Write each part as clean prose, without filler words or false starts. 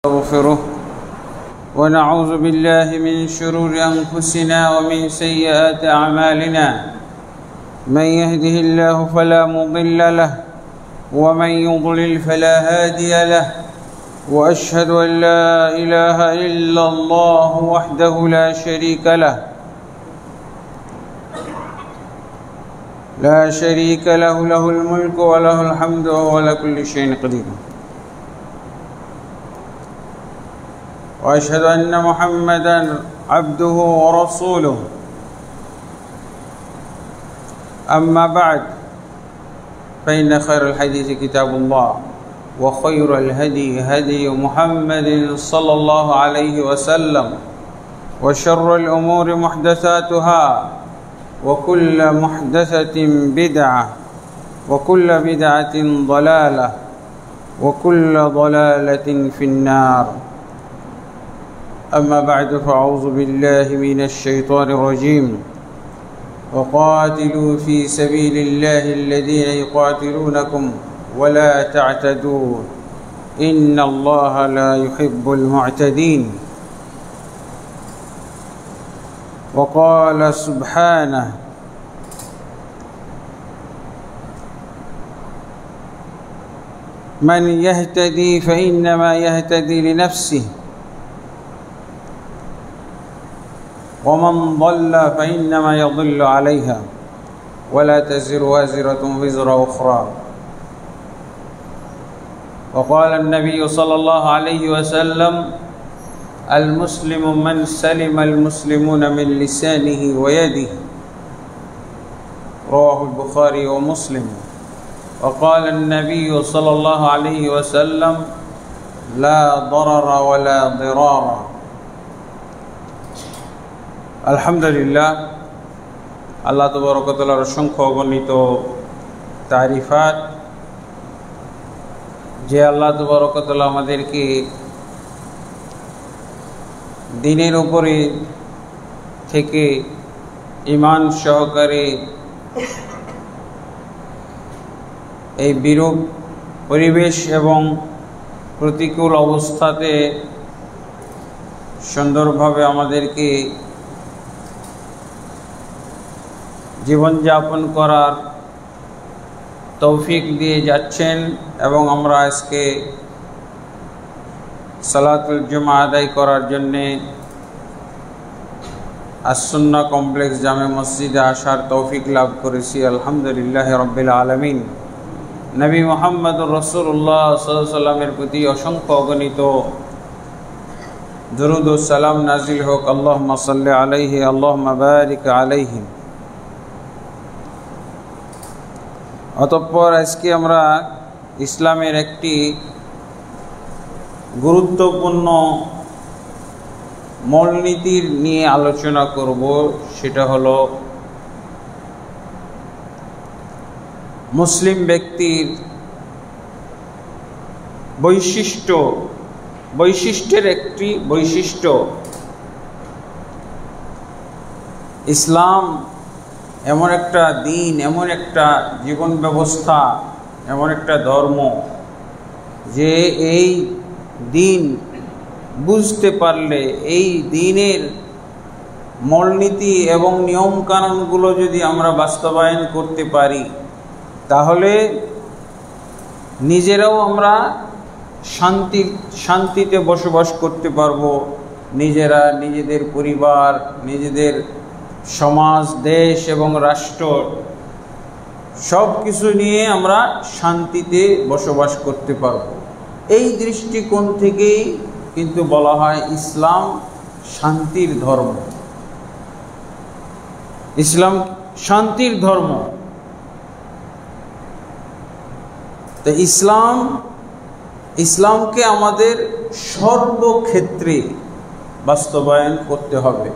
نستغفره ونعوذ بالله من شرور أنفسنا ومن سيئات أعمالنا من يهده الله فلا مضل له ومن يضلل فلا هادي له وأشهد أن لا إله إلا الله وحده لا شريك له له الملك وله الحمد وهو على كل شيء قدير وأشهد أن محمدا عبده ورسوله أما بعد فإن خير الحديث كتاب الله وخير الهدي هدي محمد صلى الله عليه وسلم وشر الأمور محدثاتها وكل محدثة بدعة وكل بدعة ضلالة وكل ضلالة في النار أما بعد فأعوذ بالله من الشيطان الرجيم وقاتلوا في سبيل الله الذين يقاتلونكم ولا تعتدوا إن الله لا يحب المعتدين وقال سبحانه من يهتدي فإنما يهتدي لنفسه ومن ضل فإنما يضل عليها ولا تزر وازرة وزر أخرى وقال النبي صلى الله عليه وسلم المسلم من سلم المسلمون من لسانه ويده رواه البخاري ومسلم وقال النبي صلى الله عليه وسلم لا ضرر ولا ضرار আলহামদুলিল্লাহ আল্লাহ তাবারক ওয়া তাআলার অসংখ্য অগণিত তারিফাত যে আল্লাহ তাবারক ওয়া তাআলা আমাদেরকে দিনের উপরে থেকে ঈমান সহকারে এই বিরূপ পরিবেশ এবং প্রতিকূল অবস্থাতে সুন্দরভাবে আমাদেরকে জীবনযাপন করার তৌফিক দিয়ে যাচ্ছেন এবং আমরা আজকে সালাতুল জুমা আদায় করার জন্যে আস-সুন্নাহ কমপ্লেক্স জামে মসজিদে আসার তৌফিক লাভ করেছি। আলহামদুলিল্লাহ রাব্বিল আলামিন। নবী মুহাম্মদুর রাসূলুল্লাহ সাল্লাল্লাহু আলাইহি ওয়াসাল্লামের প্রতি অসংখ্য অগণিত দরুদ ও সালাম নাজিল হোক। আল্লাহুম্মা সাল্লি আলাইহি আল্লাহুম্মা বারিক আলাইহি। অতঃপর আজকে আমরা ইসলামের একটি গুরুত্বপূর্ণ মূলনীতির নিয়ে আলোচনা করব, সেটা হলো মুসলিম ব্যক্তির বৈশিষ্ট্যের একটি বৈশিষ্ট্য। ইসলাম এমন একটা দিন, এমন একটা জীবন ব্যবস্থা, এমন একটা ধর্ম যে এই দিন বুঝতে পারলে, এই দিনের মূলনীতি এবং নিয়মকানুনগুলো যদি আমরা বাস্তবায়ন করতে পারি, তাহলে নিজেরাও আমরা শান্তিতে বসবাস করতে পারবো। নিজেরা, নিজেদের পরিবার, নিজেদের সমাজ, দেশ এবং রাষ্ট্র সব কিছু নিয়ে আমরা শান্তিতে বসবাস করতে পারব। এই দৃষ্টিকোণ থেকেই কিন্তু বলা হয় ইসলাম শান্তির ধর্ম। ইসলাম শান্তির ধর্ম। তো ইসলামকে আমাদের সর্বক্ষেত্রে বাস্তবায়ন করতে হবে,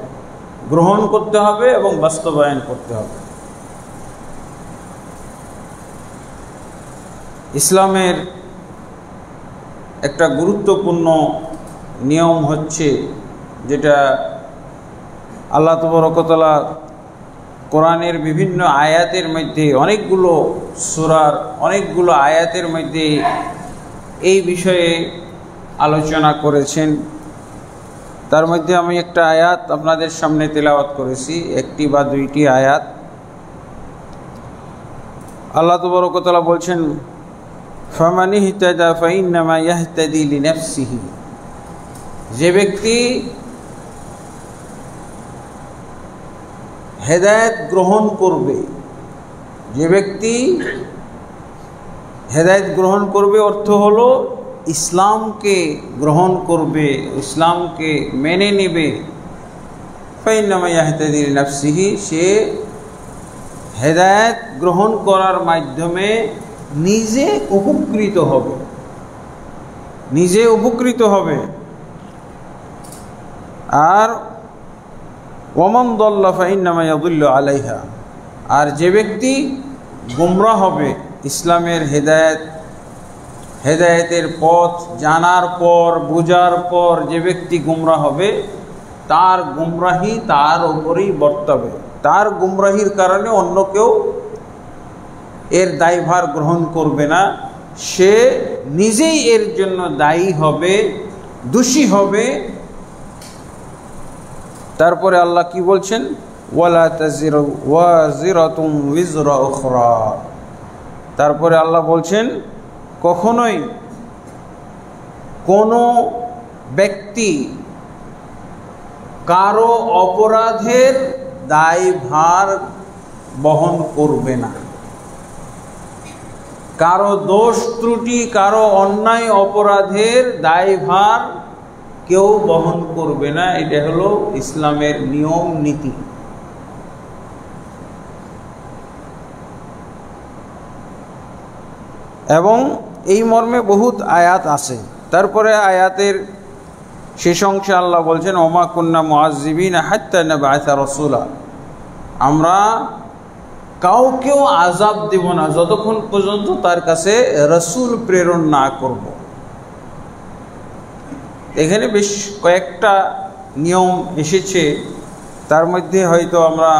গ্রহণ করতে হবে এবং বাস্তবায়ন করতে হবে। ইসলামের একটা গুরুত্বপূর্ণ নিয়ম হচ্ছে, যেটা আল্লাহ তাবারক ওয়া তাআলা কোরআনের বিভিন্ন আয়াতের মধ্যে, অনেকগুলো সূরার অনেকগুলো আয়াতের মধ্যে এই বিষয়ে আলোচনা করেছেন। তার মধ্যে আমি একটা আয়াত আপনাদের সামনে তেলাওয়াত করেছি, একটি বা দুইটি আয়াত। আল্লাহ তাবারক ওয়া তাআলা বলছেন, ফামান ইহতাদা ফাইন্নামা ইয়াহতাদি লিনাফসিহি, যে ব্যক্তি হেদায়েত গ্রহণ করবে, যে ব্যক্তি হেদায়েত গ্রহণ করবে অর্থ হলো ইসলামকে গ্রহণ করবে, ইসলামকে মেনে নেবে, ফাইন্নামা ইয়াহতাদি লিনাফসিহি, সে হেদায়েত গ্রহণ করার মাধ্যমে নিজে উপকৃত হবে, নিজে উপকৃত হবে। আর ওয়ামান দাল্লা ফাইন্নামা ইয়াদুল্লু আলাইহা, আর যে ব্যক্তি গুমরাহ হবে, ইসলামের হেদায়েতের পথ জানার পর, বুঝার পর যে ব্যক্তি গুমরাহ হবে, তার গুমরাহি তার উপরেই বর্তাবে। তার গুমরাহির কারণে অন্য কেউ এর দায়ভার গ্রহণ করবে না, সে নিজেই এর জন্য দায়ী হবে, দোষী হবে। তারপরে আল্লাহ কি বলছেন, ওয়ালা তাজিরু ওয়াজিরাতুন উযরা উখরা, তারপরে আল্লাহ বলছেন কখনোই কোনো ব্যক্তি কারো অপরাধের দায়ভার বহন করবে না, কারো দোষ ত্রুটি, কারো অন্যায় অপরাধের দায়ভার কেউ বহন করবে না। এটা হলো ইসলামের নিয়ম নীতি। এবং এই মর্মে বহুত আয়াত আছে। তারপরে আয়াতের শেষ অংশে আল্লাহ বলছেন, ওমা কুন্না মুআযযিবিনা হাত্তা নাবআসা রাসূলা, আমরা কাউকেও আযাব দেব না যতক্ষণ পর্যন্ত তার কাছে রাসূল প্রেরণ না করব। এখানে বেশ কয়েকটা নিয়ম এসেছে, তার মধ্যে হয়তো আমরা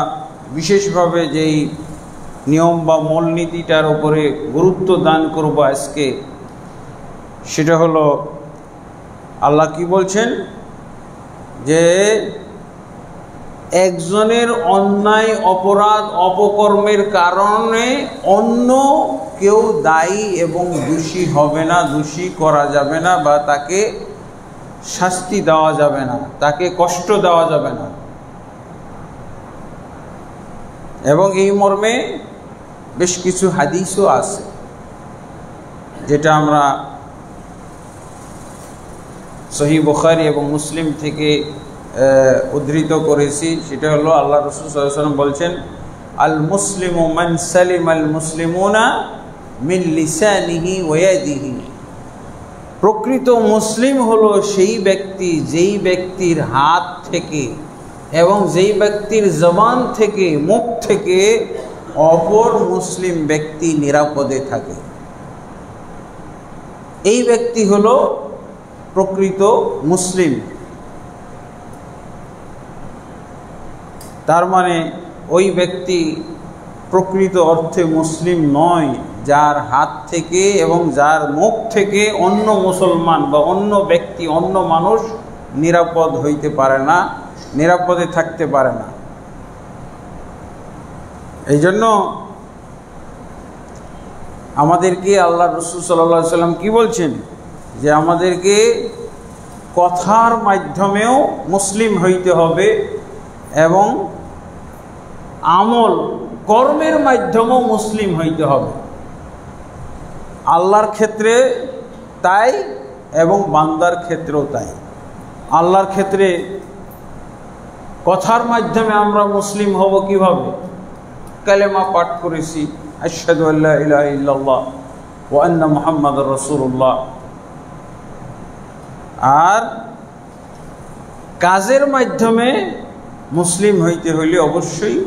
বিশেষভাবে যেই নিয়ম বা মূলনীতিটার উপরে গুরুত্ব দান করব আজকে, সেটা হলো আল্লাহ কি বলছেন, যে একজনের অন্যায় অপরাধ অপকর্মের কারণে অন্য কেউ দায়ী এবং দোষী হবে না, দোষী করা যাবে না, বা তাকে শাস্তি দেওয়া যাবে না, তাকে কষ্ট দেওয়া যাবে না। এবং এই মর্মে বেশ কিছু হাদিসও আছে, যেটা আমরা সহিহ বুখারী এবং মুসলিম থেকে উদ্ধৃত করেছি। সেটা হলো আল্লাহ রাসূল সাল্লাল্লাহু আলাইহি ওয়াসাল্লাম বলছেন, আল মুসলিমু মান সালিমাল মুসলিমুনা মিন লিসানিহি ওয়া ইয়াদিহি, প্রকৃত মুসলিম হলো সেই ব্যক্তি যেই ব্যক্তির হাত থেকে এবং যেই ব্যক্তির জবান থেকে, মুখ থেকে অপর মুসলিম ব্যক্তি নিরাপদে থাকে। এই ব্যক্তি হলো প্রকৃত মুসলিম। তার মানে ওই ব্যক্তি প্রকৃত অর্থে মুসলিম নয় যার হাত থেকে এবং যার মুখ থেকে অন্য মুসলমান বা অন্য ব্যক্তি, অন্য মানুষ নিরাপদ হইতে পারে না, নিরাপদে থাকতে পারে না। এই জন্য আমাদেরকে আল্লাহ রাসূল সাল্লাল্লাহু আলাইহি ওয়াসাল্লাম কি বলছেন, যে আমাদেরকে কথার মাধ্যমেও মুসলিম হইতে হবে এবং আমল কর্মের মাধ্যমেও মুসলিম হইতে হবে। আল্লাহর ক্ষেত্রে তাই এবং বান্দার ক্ষেত্রেও তাই। আল্লাহর ক্ষেত্রে কথার মাধ্যমে আমরা মুসলিম হব কিভাবে? কালেমা পাঠ করেছি, আশহাদু আল্লা ইলাহা ইল্লাল্লাহ ওয়া আন্না মুহাম্মাদুর রাসূলুল্লাহ। আর কাজের মাধ্যমে মুসলিম হইতে হইলে অবশ্যই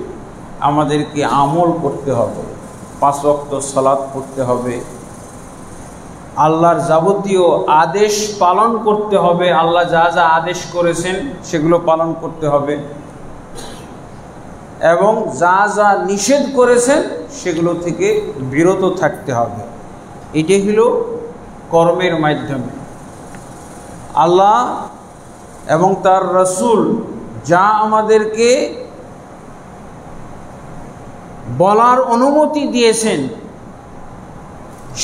আমাদেরকে আমল করতে হবে, 5 ওয়াক্ত সালাত পড়তে হবে, আল্লাহর যাবতীয় আদেশ পালন করতে হবে, আল্লাহ যা যা আদেশ করেছেন সেগুলো পালন করতে হবে, এবং যা যা নিষেধ করেছেন সেগুলো থেকে বিরত থাকতে হবে। এটাই হলো কর্মের মাধ্যমে। আল্লাহ এবং তার রাসূল যা আমাদেরকে বলার অনুমতি দিয়েছেন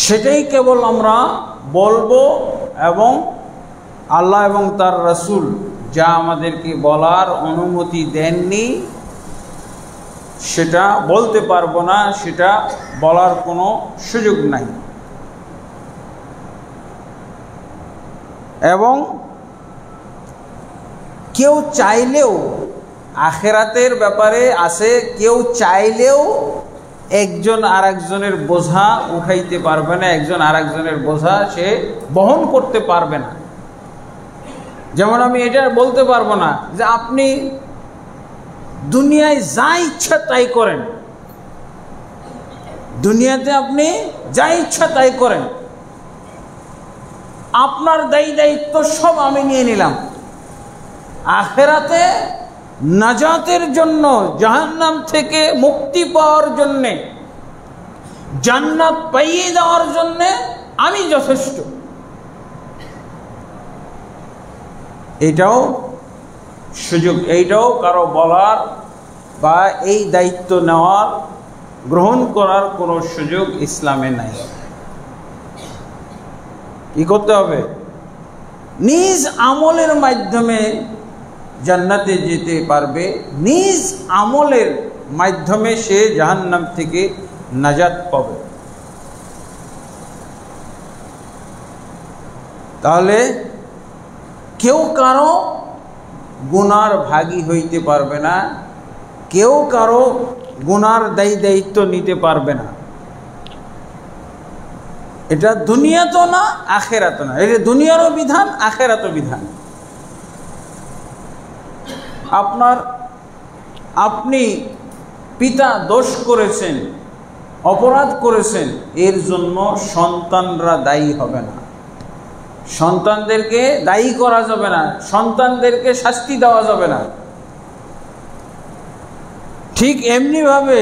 সেটাই কেবল আমরা বলবো, এবং আল্লাহ এবং তার রাসূল যা আমাদেরকে বলার অনুমতি দেননি সেটা বলতে পারবো না, সেটা বলার কোনো সুযোগ নাই। এবং কেউ চাইলেও আখিরাতের ব্যাপারে আছে, কেউ চাইলেও একজন আরেকজনের বোঝা উঠাইতে পারবে না, একজন আরেকজনের বোঝা সে বহন করতে পারবে না। যেমন আমি এটা বলতে পারবো না যে আপনি দুনিয়ায় যা ইচ্ছা তাই করেন, দুনিয়াতে আপনি যা ইচ্ছা তাই করেন, আপনার দায়িত্ব সব আমি নিয়ে নিলাম। আখিরাতে নাজাতের জন্য, জাহান্নাম থেকে মুক্তি পাওয়ার জন্যে, জান্নাত পাইয়ে দেওয়ার জন্যে আমি যথেষ্ট। এটাও সুযোগ, এইটাও কারো বলার বা এই দায়িত্ব নেওয়ার, গ্রহণ করার কোনো সুযোগ ইসলামে নাই। কি করতে হবে? নিজ আমলের মাধ্যমে জান্নাতে যেতে পারবে, নিজ আমলের মাধ্যমে সে জাহান্নাম থেকে নাজাত পাবে। তাহলে কেউ কারো গুনার ভাগী হইতে পারবে না, কেউ কারো গুনার দায়িত্ব নিতে পারবে না। এটা দুনিয়াতেও না, আখিরাতেও না। এটা দুনিয়ারও বিধান, আখিরাতেও বিধান। আপনি পিতা দোষ করেছেন, অপরাধ করেছেন, এর জন্য সন্তানরা দায়ী হবে না, সন্তানদেরকে দায়ী করা যাবে না, সন্তানদেরকে শাস্তি দেওয়া যাবে না। ঠিক এমনিভাবে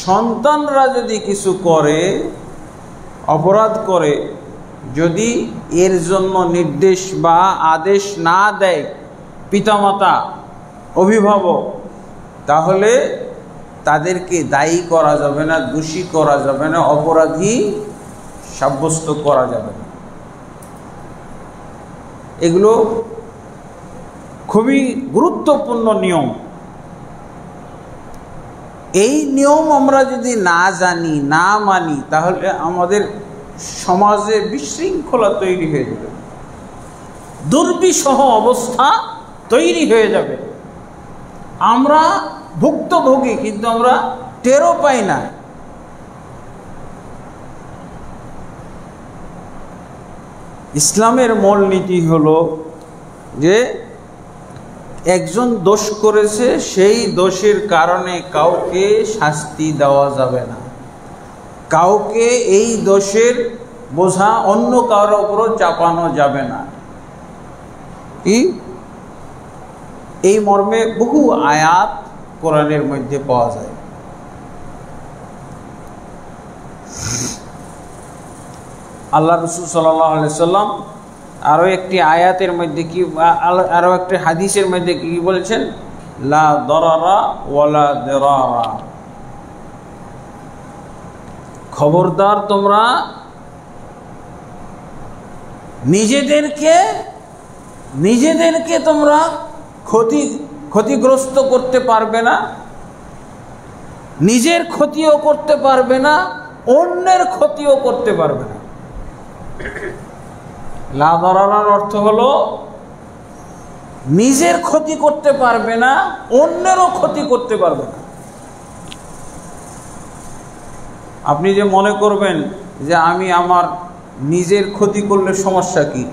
সন্তানরা যদি কিছু করে, অপরাধ করে, যদি এর জন্য নির্দেশ বা আদেশ না দেয় পিতামাতা, অভিভাবক, তাহলে তাদেরকে দায়ী করা যাবে না, দোষী করা যাবে না, অপরাধী সাব্যস্ত করা যাবে না। এগুলো খুবই গুরুত্বপূর্ণ নিয়ম। এই নিয়ম আমরা যদি না জানি, না মানি, তাহলে আমাদের সমাজে বিশৃঙ্খলা তৈরি হয়ে যাবে, দুর্বিষহ অবস্থা তৈরি হয়ে যাবে। আমরা ভুক্তভোগী, কিন্তু আমরা টেরও পাই না। ইসলামের মূলনীতি হলো যে একজন দোষ করেছে, সেই দোষের কারণে কাউকে শাস্তি দেওয়া যাবে না, কাউকে এই দোষের বোঝা অন্য কারোর উপরও চাপানো যাবে না। এই মর্মে বহু আয়াত কোরআনের মধ্যে পাওয়া যায়। আল্লাহ রাসূল সাল্লাল্লাহু আলাইহি সাল্লাম আরো একটি আয়াতের মধ্যে কি, আরো একটি হাদিসের মধ্যে কি বলেছেন? লা দরারা ওয়ালা দিরারা, খবরদার তোমরা নিজেদেরকে তোমরা ক্ষতিগ্রস্ত করতে পারবে না, নিজের ক্ষতিও করতে পারবে না, অন্যের ক্ষতিও করতে পারবে না। লা দরারার অর্থ হলো নিজের ক্ষতি করতে পারবে না, অন্যেরও ক্ষতি করতে পারবে না। আপনি যে মনে করবেন যে আমি আমার নিজের ক্ষতি করলে সমস্যা কি,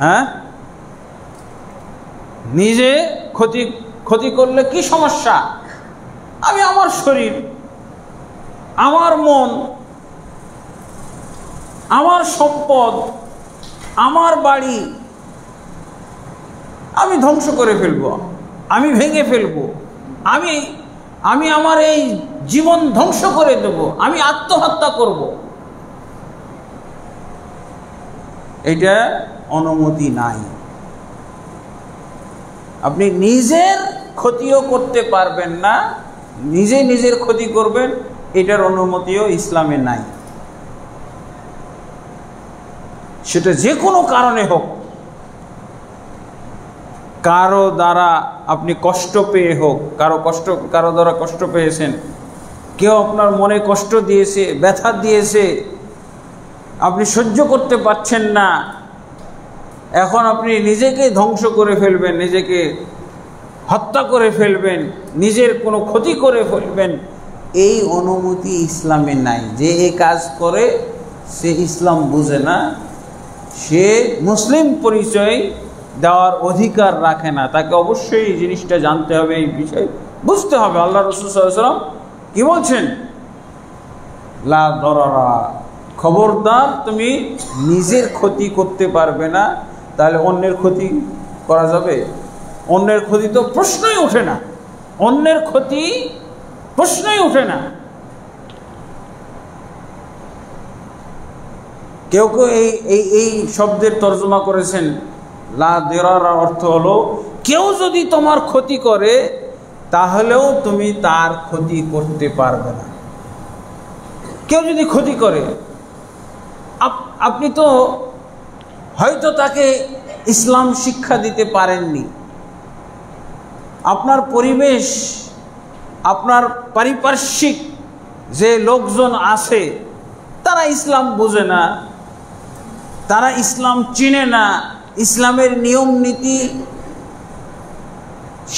হ্যাঁ, নিজে ক্ষতি করলে কি সমস্যা? আমি আমার শরীর, আমার মন, আমার সম্পদ, আমার বাড়ি আমি ধ্বংস করে ফেলবো, আমি ভেঙে ফেলবো, আমি আমার এই জীবন ধ্বংস করে দেব, আমি আত্মহত্যা করব। এটা অনুমতি নাই। আপনি নিজের ক্ষতিও করতে পারবেন না, নিজে নিজের ক্ষতি করবেন, এটার অনুমতিও ইসলামে নাই। সেটা যে কোনো কারণে হোক, কারো দ্বারা আপনি কষ্ট পেয়ে হোক, কারো দ্বারা কষ্ট পেয়েছেন, কেউ আপনার মনে কষ্ট দিয়েছে, ব্যথা দিয়েছে, আপনি সহ্য করতে পারছেন না, এখন আপনি নিজেকে ধ্বংস করে ফেলবেন, নিজেকে হত্যা করে ফেলবেন, নিজের কোনো ক্ষতি করে ফেলবেন, এই অনুমতি ইসলামে নাই। যে এই কাজ করে সে ইসলাম বুঝে না, সে মুসলিম পরিচয় দেওয়ার অধিকার রাখে না। তাকে অবশ্যই এই জিনিসটা জানতে হবে, এই বিষয় বুঝতে হবে। আল্লাহ রাসূল সাল্লাল্লাহু আলাইহি ওয়াসাল্লাম কি বলছেন? লা দরারা, খবরদার তুমি নিজের ক্ষতি করতে পারবে না। তাহলে অন্যের ক্ষতি করা যাবে? অন্যের ক্ষতি তো প্রশ্নই ওঠে না, অন্যের ক্ষতি প্রশ্নই ওঠে না। কেউ কেউ এই শব্দের তর্জমা করেছেন, লা দরারা অর্থ হলো কেউ যদি তোমার ক্ষতি করে তাহলেও তুমি তার ক্ষতি করতে পারবে না। কেউ যদি ক্ষতি করে, আপনি তো হয়তো তাকে ইসলাম শিক্ষা দিতে পারেননি, আপনার পরিবেশ, আপনার পারিপার্শ্বিক যে লোকজন আছে তারা ইসলাম বোঝে না, তারা ইসলাম চিনে না, ইসলামের নিয়ম নীতি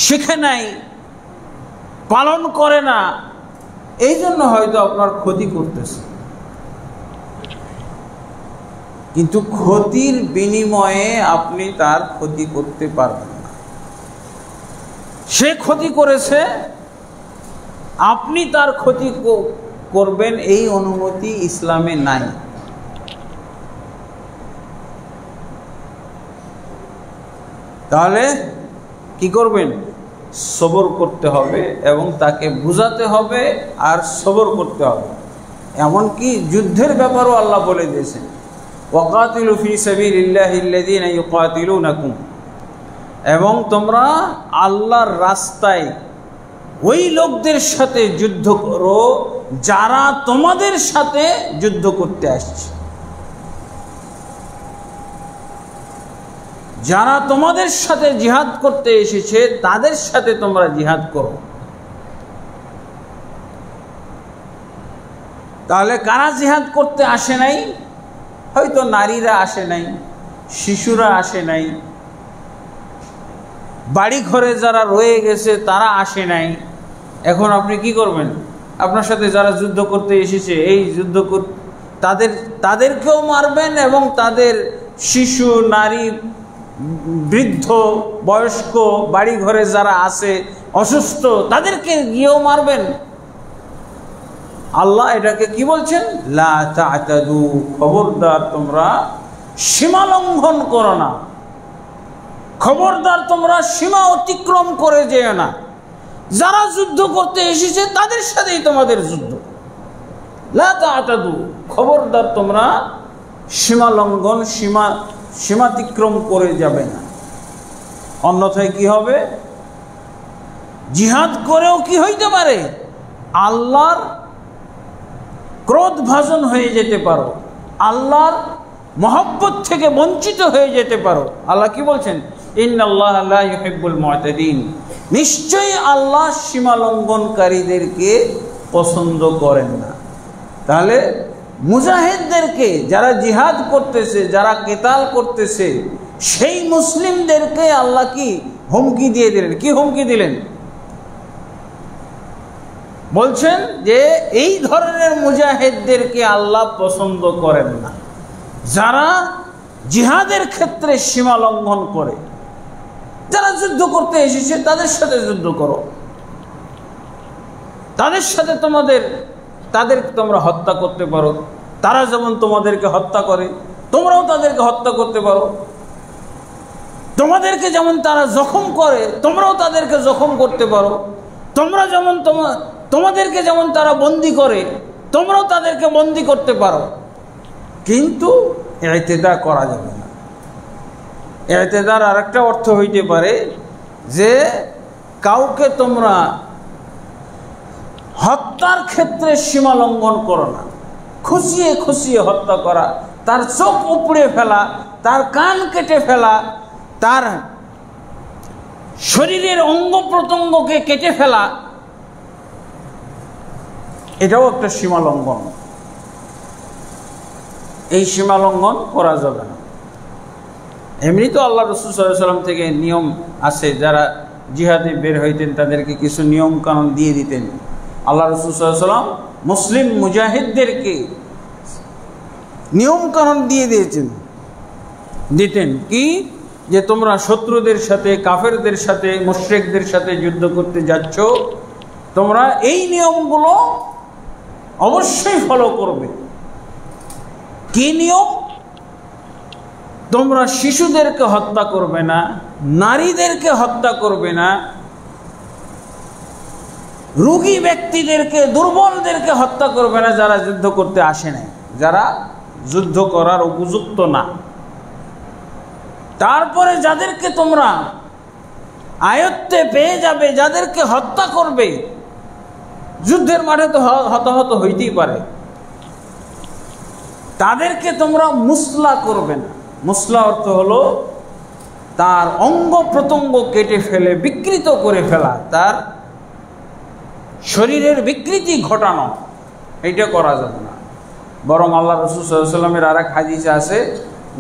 শিখে নাই, পালন করে না, এই জন্য হয়তো আপনার ক্ষতি করতেছে। কিন্তু ক্ষতির বিনিময়ে আপনি তার ক্ষতি করতে পারবেন না। সে ক্ষতি করেছে, আপনি তার ক্ষতি করবেন, এই অনুমতি ইসলামে নাই। তাহলে কি করবেন? সবর করতে হবে এবং তাকে বুঝাতে হবে আর সবর করতে হবে। এমনকি যুদ্ধের ব্যাপারও আল্লাহ বলে দিয়েছেন, ওয়াকাতিলু ফি সাবিলিল্লাহিল্লাযীনা ইউকাতিলুনাকুম, এবং তোমরা আল্লাহর রাস্তায় ওই লোকদের সাথে যুদ্ধ করো যারা তোমাদের সাথে যুদ্ধ করতে আসছে। যারা তোমাদের সাথে জিহাদ করতে এসেছে তাদের সাথে তোমরা জিহাদ করো। তাহলে কারা জিহাদ করতে আসে নাই? হয়তো নারীরা আসে নাই, শিশুরা আসে নাই, বাড়ি ঘরে যারা রয়ে গেছে তারা আসে নাই। এখন আপনি কি করবেন? আপনার সাথে যারা যুদ্ধ করতে এসেছে, এই যুদ্ধ তাদেরকেও মারবেন এবং তাদের শিশু, নারী, বৃদ্ধ, বয়স্ক, বাড়ি ঘরে যারা আছে, অসুস্থ, তাদেরকে গিয়েও মারবেন। আল্লাহ এটাকে কি বলছেন? লা তা'তাদু, খবরদার তোমরা সীমা লঙ্ঘন করো না, খবরদার তোমরা সীমা অতিক্রম করে যেও না। যারা যুদ্ধ করতে এসেছে তাদের সাথেই তোমাদের যুদ্ধ। লা তা'তাদু, খবরদার তোমরা সীমা লঙ্ঘন, সীমাতিক্রম করে যাবে না। অন্যথায় কি হবে? জিহাদ করেও কি হইতে পারে? আল্লাহর ক্রোধ ভাজন হয়ে যেতে পারো, আল্লাহর মহব্বত থেকে বঞ্চিত হয়ে যেতে পারো। আল্লাহ কি বলছেন? ইন্নাল্লাহা লা ইউহিব্বুল মু'তাদিন, নিশ্চয়ই আল্লাহ সীমা লঙ্ঘনকারীদেরকে পছন্দ করেন না। তাহলে মুজাহিদদেরকে, যারা জিহাদ করতেছে, যারা কেতাল করতেছে, সেই মুসলিমদেরকে আল্লাহ কি হুমকি দিয়ে দিলেন? কি হুমকি দিলেন? বলছেন যে এই ধরনের মুজাহিদদেরকে আল্লাহ পছন্দ করেন না, যারা জিহাদের ক্ষেত্রে সীমা লঙ্ঘন করে। যারা যুদ্ধ করতে এসেছে তাদের সাথে যুদ্ধ করো, তাদের সাথে তাদেরকে তোমরা হত্যা করতে পারো। তারা যেমন তোমাদেরকে হত্যা করে, তোমরাও তাদেরকে হত্যা করতে পারো। তোমাদেরকে যেমন তারা জখম করে, তোমরাও তাদেরকে জখম করতে পারো। তোমরা যেমন তোমাদেরকে যেমন তারা বন্দী করে, তোমরাও তাদেরকে বন্দী করতে পারো। কিন্তু ইতিদা করা যাবে না। ইতিদার আরেকটা অর্থ হইতে পারে যে কাউকে তোমরা হত্যার ক্ষেত্রে সীমা লঙ্ঘন করো না। খুশিয়ে খুশিয়ে হত্যা করা, তার চোখ উপড়ে ফেলা, তার কান কেটে ফেলা, তার শরীরের অঙ্গ প্রত্যঙ্গকে কেটে ফেলা, এটাও একটা সীমা লঙ্ঘন। এই সীমা লঙ্ঘন করা যাবে না। এমনি তো আল্লাহ রাসূল সাল্লাল্লাহু আলাইহি ওয়াসাল্লাম থেকে নিয়ম আছে, যারা জিহাদে বের হইতেন তাদেরকে কিছু নিয়ম কানুন দিয়ে দিতেন। আল্লাহ রাসূল সাল্লাল্লাহু আলাইহি ওয়াসাল্লাম মুসলিম মুজাহিদদেরকে নিয়ম কানুন দিয়ে দিতেন কি, যে তোমরা শত্রুদের সাথে, কাফেরদের সাথে, মুশরিকদের সাথে যুদ্ধ করতে যাচ্ছ, তোমরা এই নিয়মগুলো অবশ্যই ফলো করবে। কি নিয়ম? তোমরা শিশুদেরকে হত্যা করবে না, নারীদেরকে হত্যা করবে না, রোগী ব্যক্তিদেরকে, দুর্বলদেরকে হত্যা করবে না, যারা যুদ্ধ করতে আসে না, যারা যুদ্ধ করার উপযুক্ত না। তারপরে যাদেরকে তোমরা আয়ত্তে পেয়ে যাবে, যাদেরকে হত্যা করবে, যুদ্ধের মাঠে তো হতাহত হইতেই পারে, তাদেরকে তোমরা মুসলা করবে না। মুসলা অর্থ হলো তার অঙ্গ প্রত্যঙ্গ কেটে ফেলে, বিকৃত করে ফেলা, তার শরীরের বিকৃতি ঘটানো, এইটা করা যাবে না। বরং আল্লাহ রাসূল সাল্লাল্লাহু আলাইহি ওয়াসাল্লামের আরেক হাদিসে আছে,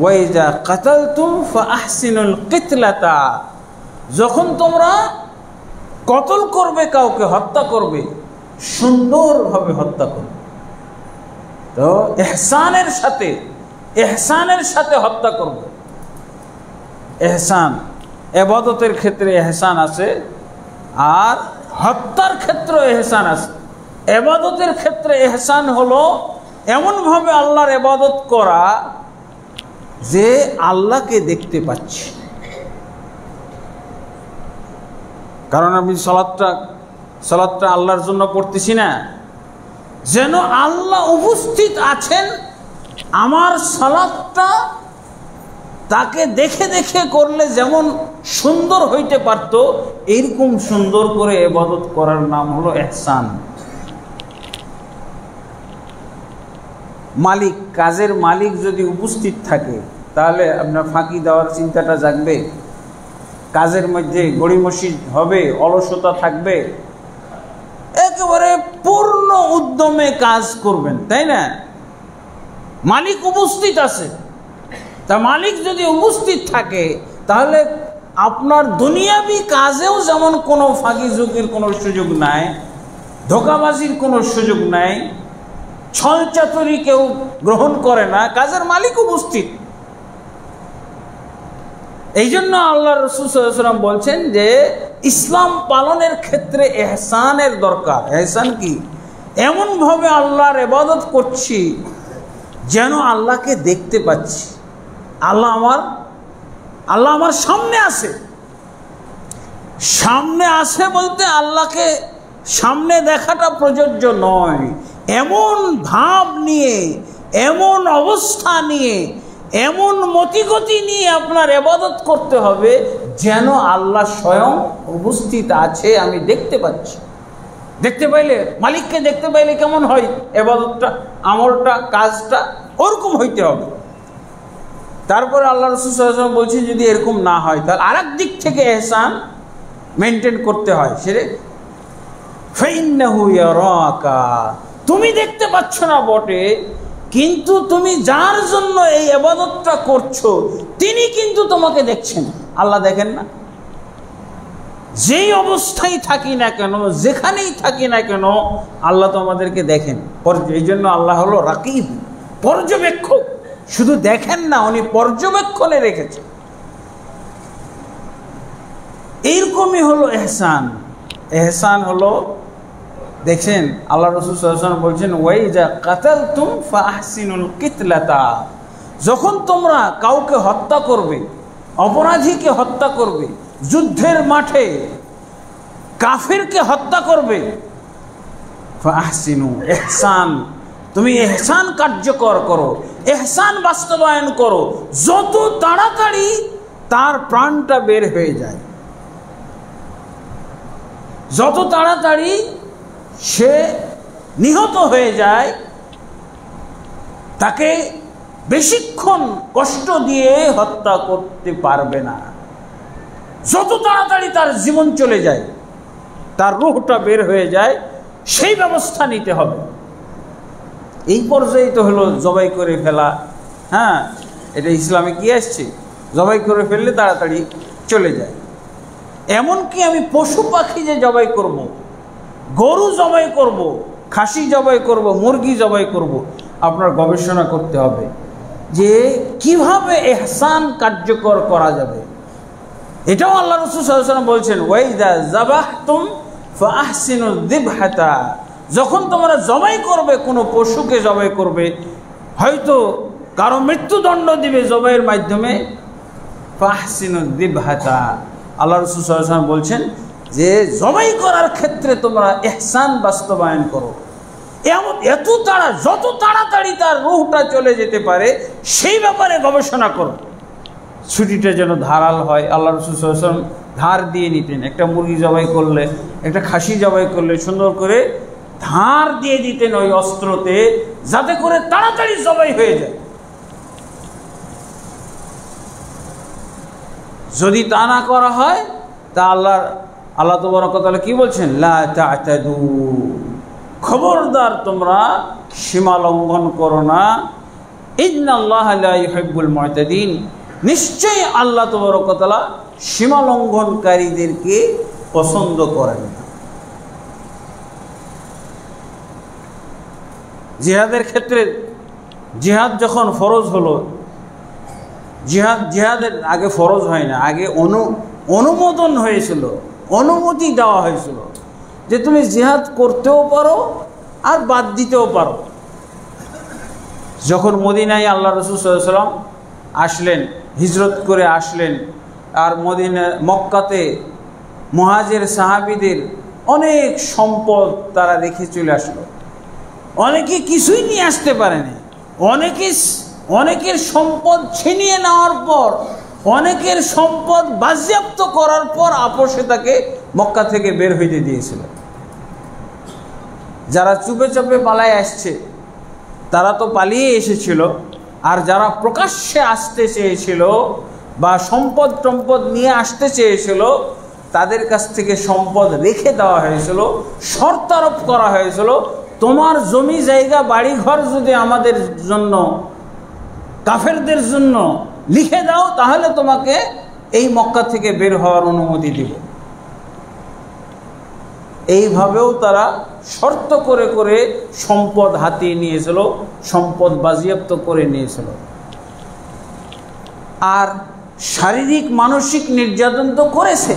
ওয়াইজা কাতালতুম ফাআহসিনুল কিতলাতা, যখন তোমরা কতল করবে, কাউকে হত্যা করবে, সুন্দরভাবে হত্যা করবে। তো ইহসানের সাথে হত্যা করবে। ইহসান, ইবাদতের ক্ষেত্রে ইহসান আছে, আর হত্যার ক্ষেত্রে ইহসান আছে। ইবাদতের ক্ষেত্রে ইহসান হলো এমনভাবে আল্লাহর ইবাদত করা যে আল্লাহকে দেখতে পাচ্ছি। কারণ আমি সালাতটা আল্লাহর জন্য পড়তেছি না, যেন আল্লাহ উপস্থিত আছেন। আমার সালাতটা তাকে দেখে দেখে করলে যেমন সুন্দর হইতে পারত, এইরকম সুন্দর করে ইবাদত করার নাম হলো ইহসান। মালিক, কাজের মালিক যদি উপস্থিত থাকে, তাহলে আপনার ফাঁকি দেওয়ার চিন্তাটা জাগবে, কাজের মধ্যে গড়িমসি হবে, অলসতা থাকবে, একেবারে পূর্ণ উদ্যমে কাজ করবেন, তাই না? মালিক উপস্থিত আছে। তা মালিক যদি উপস্থিত থাকে, তাহলে আপনার দুনিয়াবি কাজেও যেমন কোনো ফাঁকি ঝুঁকির কোনো সুযোগ নাই, ধোঁকাবাজির কোনো সুযোগ নাই, ছলচাতুরি কেউ গ্রহণ করে না, কাজের মালিক উপস্থিত। এই জন্য আল্লাহ রাসূল সাল্লাল্লাহু আলাইহি ওয়াসাল্লাম বলছেন যে ইসলাম পালনের ক্ষেত্রে ইহসানের দরকার। ইহসান কি? এমনভাবে আল্লাহর ইবাদত করছি যেন আল্লাহকে দেখতে পাচ্ছি। আল্লাহ আমার সামনে আছে। সামনে আছে বলতে আল্লাহকে সামনে দেখাটা প্রযোজ্য নয়, এমন ভাব নিয়ে, এমন অবস্থা নিয়ে, এমন মতিগতি নিয়ে আপনার ইবাদত করতে হবে যেন আল্লাহ স্বয়ং উপস্থিত আছে, আমি দেখতে পাচ্ছি। দেখতে পাইলে, মালিককে দেখতে পাইলে কেমন হয় ইবাদতটা, আমলটা, কাজটা, ওরকম হইতে হবে। তারপরে আল্লাহ রাসূল সাল্লাল্লাহু আলাইহি ওয়াসাল্লাম বলছেন, যদি এরকম না হয় তাহলে আরেক দিক থেকে ইহসান মেনটেন করতে হয়। সেটা ফাইন্নাহু ইয়ারাকা, তুমি দেখতে পাচ্ছ না বটে, কিন্তু তুমি যার জন্য এই ইবাদতটা করছো তিনি কিন্তু তোমাকে দেখছেন। আল্লাহ দেখেন না? যেই অবস্থায় থাকি না কেন, যেখানেই থাকি না কেন, আল্লাহ তো আমাদেরকে দেখেন। এই জন্য আল্লাহ হলো রাকিব, পর্যবেক্ষক। শুধু দেখেন না, উনি পর্যবেক্ষণে রেখেছেন। এইরকমই হলো ইহসান। ইহসান হলো, দেখছেন আল্লাহ রাসূল সাল্লাল্লাহু আলাইহি ওয়াসাল্লাম বলছেন, ওয়াইজা কাতালতুম ফাআহসিনুল কিতলাতা, যখন তোমরা কাউকে হত্যা করবে, অপরাধীকে হত্যা করবে, যুদ্ধের মাঠে কাফিরকে হত্যা করবে, ফাআহসিনু, ইহসান, তুমি ইহসান কার্যকর করো, ইহসান বাস্তবায়ন করো। যত তাড়াতাড়ি তার প্রাণটা বের হয়ে যায়। যত তাড়াতাড়ি সে নিহত হয়ে যায়, তাকে বেশিক্ষণ কষ্ট দিয়ে হত্যা করতে পারবে না। যত তাড়াতাড়ি তার জীবন চলে যায়, তার রূহটা বের হয়ে যায়, সেই ব্যবস্থা নিতে হবে। এই পর্যায়ে তো হলো জবাই করে ফেলা। হ্যাঁ, এটা ইসলামে কি আসছে? জবাই করে ফেললে তাড়াতাড়ি চলে যায়। এমনকি আমি পশু পাখি যে জবাই করব, গরু জবাই করব, খাসি জবাই করব, মুরগি জবাই করব, আপনার গবেষণা করতে হবে যে কিভাবে ইহসান কার্যকর করা যাবে। এটাও আল্লাহ রাসূল সাল্লাল্লাহু আলাইহি ওয়াসাল্লাম বলছেন, ওয়াইদা যাবাহতুম ফাআহসিনুয যিবহাতা, যখন তোমরা জবাই করবে, কোনো পশুকে জবাই করবে, হয়তো কারো মৃত্যুদণ্ড দিবে জবাইয়ের মাধ্যমে, ফাআহসিনুয যিবহাতা, আল্লাহ রাসূল সাল্লাল্লাহু আলাইহি ওয়াসাল্লাম বলছেন যে জবাই করার ক্ষেত্রে তোমরা ইহসান বাস্তবায়ন করো। যত তাড়াতাড়ি তার রূহটা চলে যেতে পারে সেই ব্যাপারে গবেষণা করো। ছুটিটা যেন ধারাল হয়। আল্লাহ রাসূল সাল্লাল্লাহু আলাইহি ওয়াসাল্লাম ধার দিয়ে নিতেন। একটা মুরগি জবাই করলে, একটা খাসি জবাই করলে সুন্দর করে ধার দিয়ে দিতেন ওই অস্ত্রতে, যাতে করে তাড়াতাড়ি জবাই হয়ে যায়। যদি তা না করা হয়, তা আল্লাহ তাবারক ওয়া তাআলা কি বলছেন? লা তা'তাদু, খবরদার তোমরা সীমা লঙ্ঘন করো না। ইন্নাল্লাহা লা ইউহিব্বুল মু'তাদিন, নিশ্চয়ই আল্লাহ তাবারক ওয়া তাআলা সীমা লঙ্ঘনকারীদেরকে পছন্দ করেন না। জিহাদের ক্ষেত্রে, জিহাদ যখন ফরজ হলো, জিহাদের আগে ফরজ হয় না, আগে অনুমোদন হয়েছিল, অনুমতি দেওয়া হয়েছিল যে তুমি জিহাদ করতেও পারো আর বাদ দিতেও পারো। যখন মদিনায় আল্লাহ রাসূল সাল্লাল্লাহু আলাইহি ওয়াসাল্লাম আসলেন, হিজরত করে আসলেন, আর মক্কাতে মুহাজির সাহাবীদের অনেক সম্পদ তারা রেখে চলে আসলো। অনেকে কিছুই নিয়ে আসতে পারেনি, অনেকের সম্পদ ছিনিয়ে নেওয়ার পর, অনেকের সম্পদ বাজেয়াপ্ত করার পর আপোষে তাকে মক্কা থেকে বের হইতে দিয়েছিল। যারা চুপে চুপে পালায় আসছে তারা তো পালিয়ে এসেছিল, আর যারা প্রকাশ্যে আসতে চেয়েছিল বা সম্পদ নিয়ে আসতে চেয়েছিল, তাদের কাছ থেকে সম্পদ রেখে দেওয়া হয়েছিল। শর্ত আরোপ করা হয়েছিল, তোমার জমি জায়গা বাড়ি ঘর যদি আমাদের জন্য, কাফেরদের জন্য লিখে দাও, তাহলে তোমাকে এই মক্কা থেকে বের হওয়ার অনুমতি দিব। এইভাবেও তারা শর্ত করে করে সম্পদ হাতিয়ে নিয়েছিল, সম্পদ বাজেয়াপ্ত করে নিয়েছিল। আর শারীরিক মানসিক নির্যাতন তো করেছে।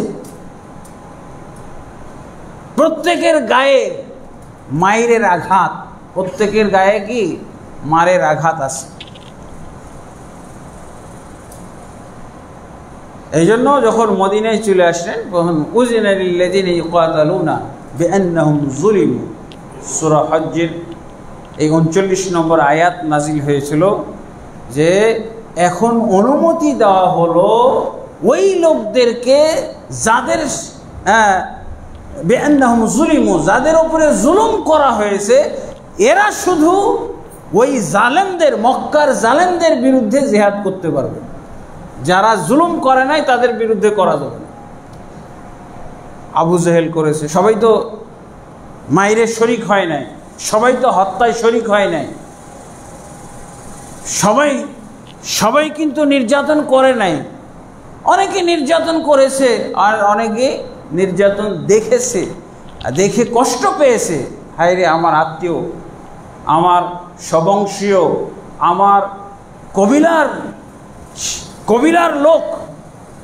প্রত্যেকের গায়ে মায়ের আঘাত, প্রত্যেকের গায়ে কি মারের আঘাত আছে। এই জন্য যখন মদিনায় চলে আসলেন, তখন উযিনা লিল্লাযিনা ইউকাতালুনা বিআন্নাহুম যুলিমু, সূরা হজ্জের এই 39 নম্বর আয়াত নাজিল হয়েছিল যে এখন অনুমতি দেওয়া হলো ওই লোকদেরকে যাদের বিআন্নাহুম যুলিমু, যাদের উপরে জুলুম করা হয়েছে, এরা শুধু ওই জালেমদের, মক্কার জালেমদের বিরুদ্ধে জিহাদ করতে পারবে। যারা জুলুম করে নাই তাদের বিরুদ্ধে করা যাবে না। আবু জেহেল করেছে, সবাই তো মাইরের শরিক হয় নাই, সবাই তো হত্যায় শরিক হয় নাই, সবাই কিন্তু নির্যাতন করে নাই। অনেকে নির্যাতন করেছে আর অনেকে নির্যাতন দেখেছে, দেখে কষ্ট পেয়েছে। হায় রে, আমার আত্মীয়, আমার সবংশীয়, আমার কবিলার লোক,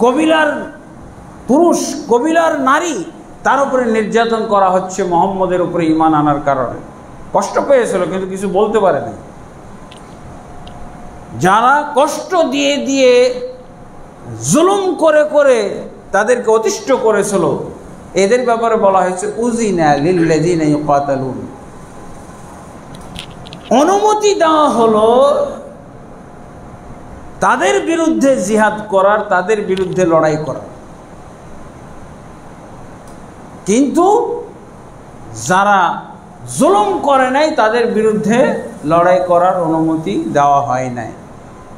কবিলার পুরুষ, কবিলার নারী, তার উপরে নির্যাতন করা হচ্ছে মুহাম্মদের উপরে ঈমান আনার কারণে। কষ্ট পেয়েছিল কিন্তু কিছু বলতে পারে নাই। যারা কষ্ট দিয়ে দিয়ে জুলুম করে করে তাদেরকে অতিষ্ঠ করেছিল, এদের ব্যাপারে বলা হয়েছে উযিনা লিল্লাযিনা ইউকাতালুন, অনুমতি দেওয়া হলো তাদের বিরুদ্ধে জিহাদ করার, তাদের বিরুদ্ধে লড়াই করার। কিন্তু যারা জুলুম করে নাই তাদের বিরুদ্ধে লড়াই করার অনুমতি দেওয়া হয় নাই।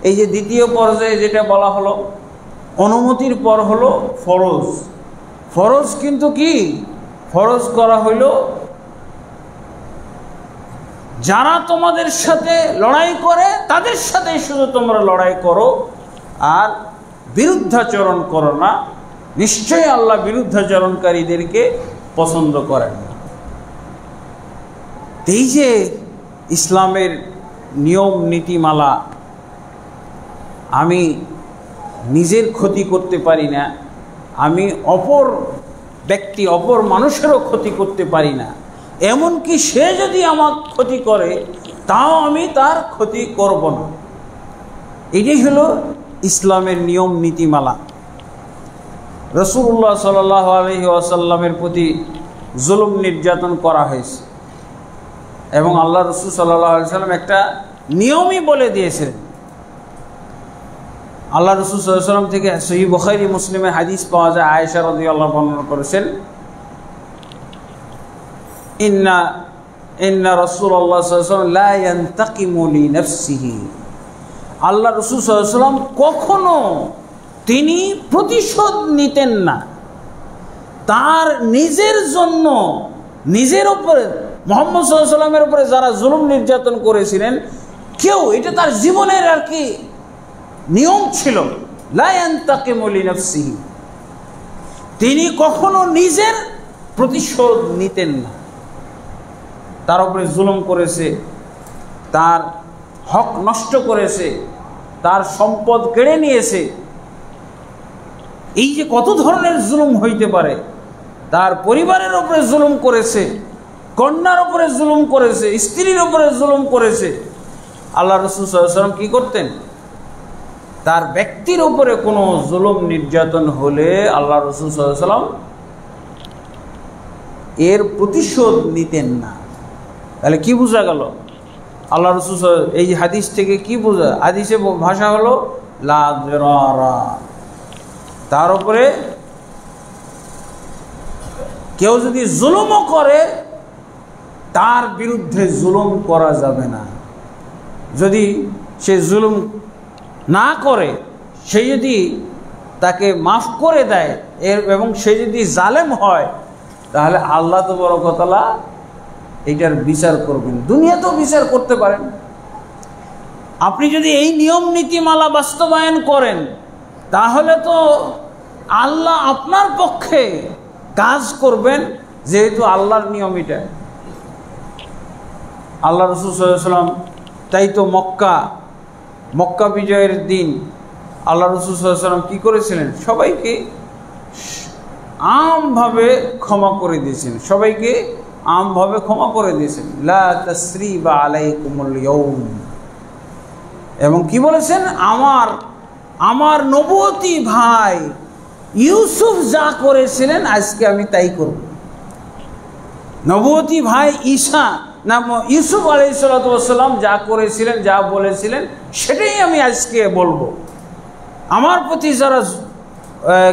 এই যে দ্বিতীয় পর্যায়ে যেটা বলা হলো, অনুমতির পর হলো ফরজ। ফরজ কিন্তু কি? ফরজ করা হইল যারা তোমাদের সাথে লড়াই করে তাদের সাথে শুধু তোমরা লড়াই করো, আর বিরুদ্ধাচরণ করো না। নিশ্চয়ই আল্লাহ বিরুদ্ধাচরণকারীদেরকে পছন্দ করেন না। এই যে ইসলামের নিয়ম নীতিমালা, আমি নিজের ক্ষতি করতে পারি না, আমি অপর ব্যক্তি, অপর মানুষেরও ক্ষতি করতে পারি না, এমনকি সে যদি আমার ক্ষতি করে তাও আমি তার ক্ষতি করব না। এটাই হলো ইসলামের নিয়ম নীতিমালা। রাসূলুল্লাহ সাল্লাল্লাহু আলাইহি ওয়াসাল্লামের প্রতি জুলুম নির্যাতন করা হয়েছে এবং আল্লাহ রাসূল সাল্লাল্লাহু আলাইহি ওয়াসাল্লাম একটা নিয়মই বলে দিয়েছিলেন। আল্লাহ রাসূল সাল্লাল্লাহু আলাইহি ওয়াসাল্লাম থেকে সহিহ বুখারী মুসলিমে হাদিস পাওয়া যায়, আয়েশা রাদিয়াল্লাহু আনহা বর্ণনা করেছেন, ইন্না রাসূলুল্লাহ সাল্লাল্লাহু আলাইহি ওয়াসাল্লাম লা ইয়ান্তাকিমু লিনাফসিহি। আল্লাহ রাসূল সাল্লাল্লাহু আলাইহি ওয়াসাল্লাম কখনো তিনি প্রতিশোধ নিতেন না। তার নিজের জন্য, নিজের উপরে, মুহাম্মদ সাল্লাল্লাহু আলাইহি ওয়াসাল্লামের উপরে যারা জুলুম নির্যাতন করেছিলেন, কেউ, এটা তার জীবনের আর কি নিয়ম ছিল, লা ইয়ান্তাকিমু লিনাফসিহি, তিনি কখনো নিজের প্রতিশোধ নিতেন না। তার উপরে জুলুম করেছে, তার হক নষ্ট করেছে, তার সম্পদ কেড়ে নিয়েছে, এই যে কত ধরনের জুলুম হইতে পারে। তার পরিবারের উপরে জুলুম করেছে, কন্যার উপরে জুলুম করেছে, স্ত্রীর উপরে জুলুম করেছে। আল্লাহ রাসূল সাল্লাল্লাহু আলাইহি ওয়াসাল্লাম কি করতেন? তার ব্যক্তির উপরে কোনো জুলুম নির্যাতন হলে আল্লাহ রাসূল সাল্লাল্লাহু আলাইহি ওয়াসাল্লাম এর প্রতিশোধ নিতেন না। তাহলে কি বোঝা গেল? আল্লাহ রাসূল এই হাদিস থেকে কি বোঝা? হাদিসে ভাষা হলো লা দিরারা, তার উপরে কেউ যদি জুলুমও করে তার বিরুদ্ধে জুলুম করা যাবে না। যদি সে জুলুম না করে, সে যদি তাকে মাফ করে দেয় এবং সে যদি জালেম হয়, তাহলে আল্লাহ তাবারক ওয়া তাআলা এইটার বিচার করবেন, দুনিয়াতেও বিচার করতে পারেন। আপনি যদি এই নিয়ম নীতিমালা বাস্তবায়ন করেন তাহলে তো আল্লাহ আপনার পক্ষে কাজ করবেন, যেহেতু আল্লাহর নিয়ম এটা। আল্লাহ রাসূল সাল্লাল্লাহু আলাইহি ওয়াসাল্লাম তাই তো মক্কা বিজয়ের দিন আল্লাহ রাসূল সাল্লাল্লাহু আলাইহি ওয়াসাল্লাম কী করেছিলেন? সবাইকে আমভাবে ক্ষমা করে দিয়েছেন, সবাইকে আমভাবে ক্ষমা করে দিয়েছেন। লা তাসরিবা আলাইকুমুল ইয়াউম। এবং কি বলেছেন? আমার নবুয়তি ভাই ইউসুফ যা করেছিলেন আজকে আমি তাই করব। নবুয়তি ভাই ইউসুফ আলাইহিস সালাম যা করেছিলেন, যা বলেছিলেন, সেটাই আমি আজকে বলবো। আমার প্রতি যারা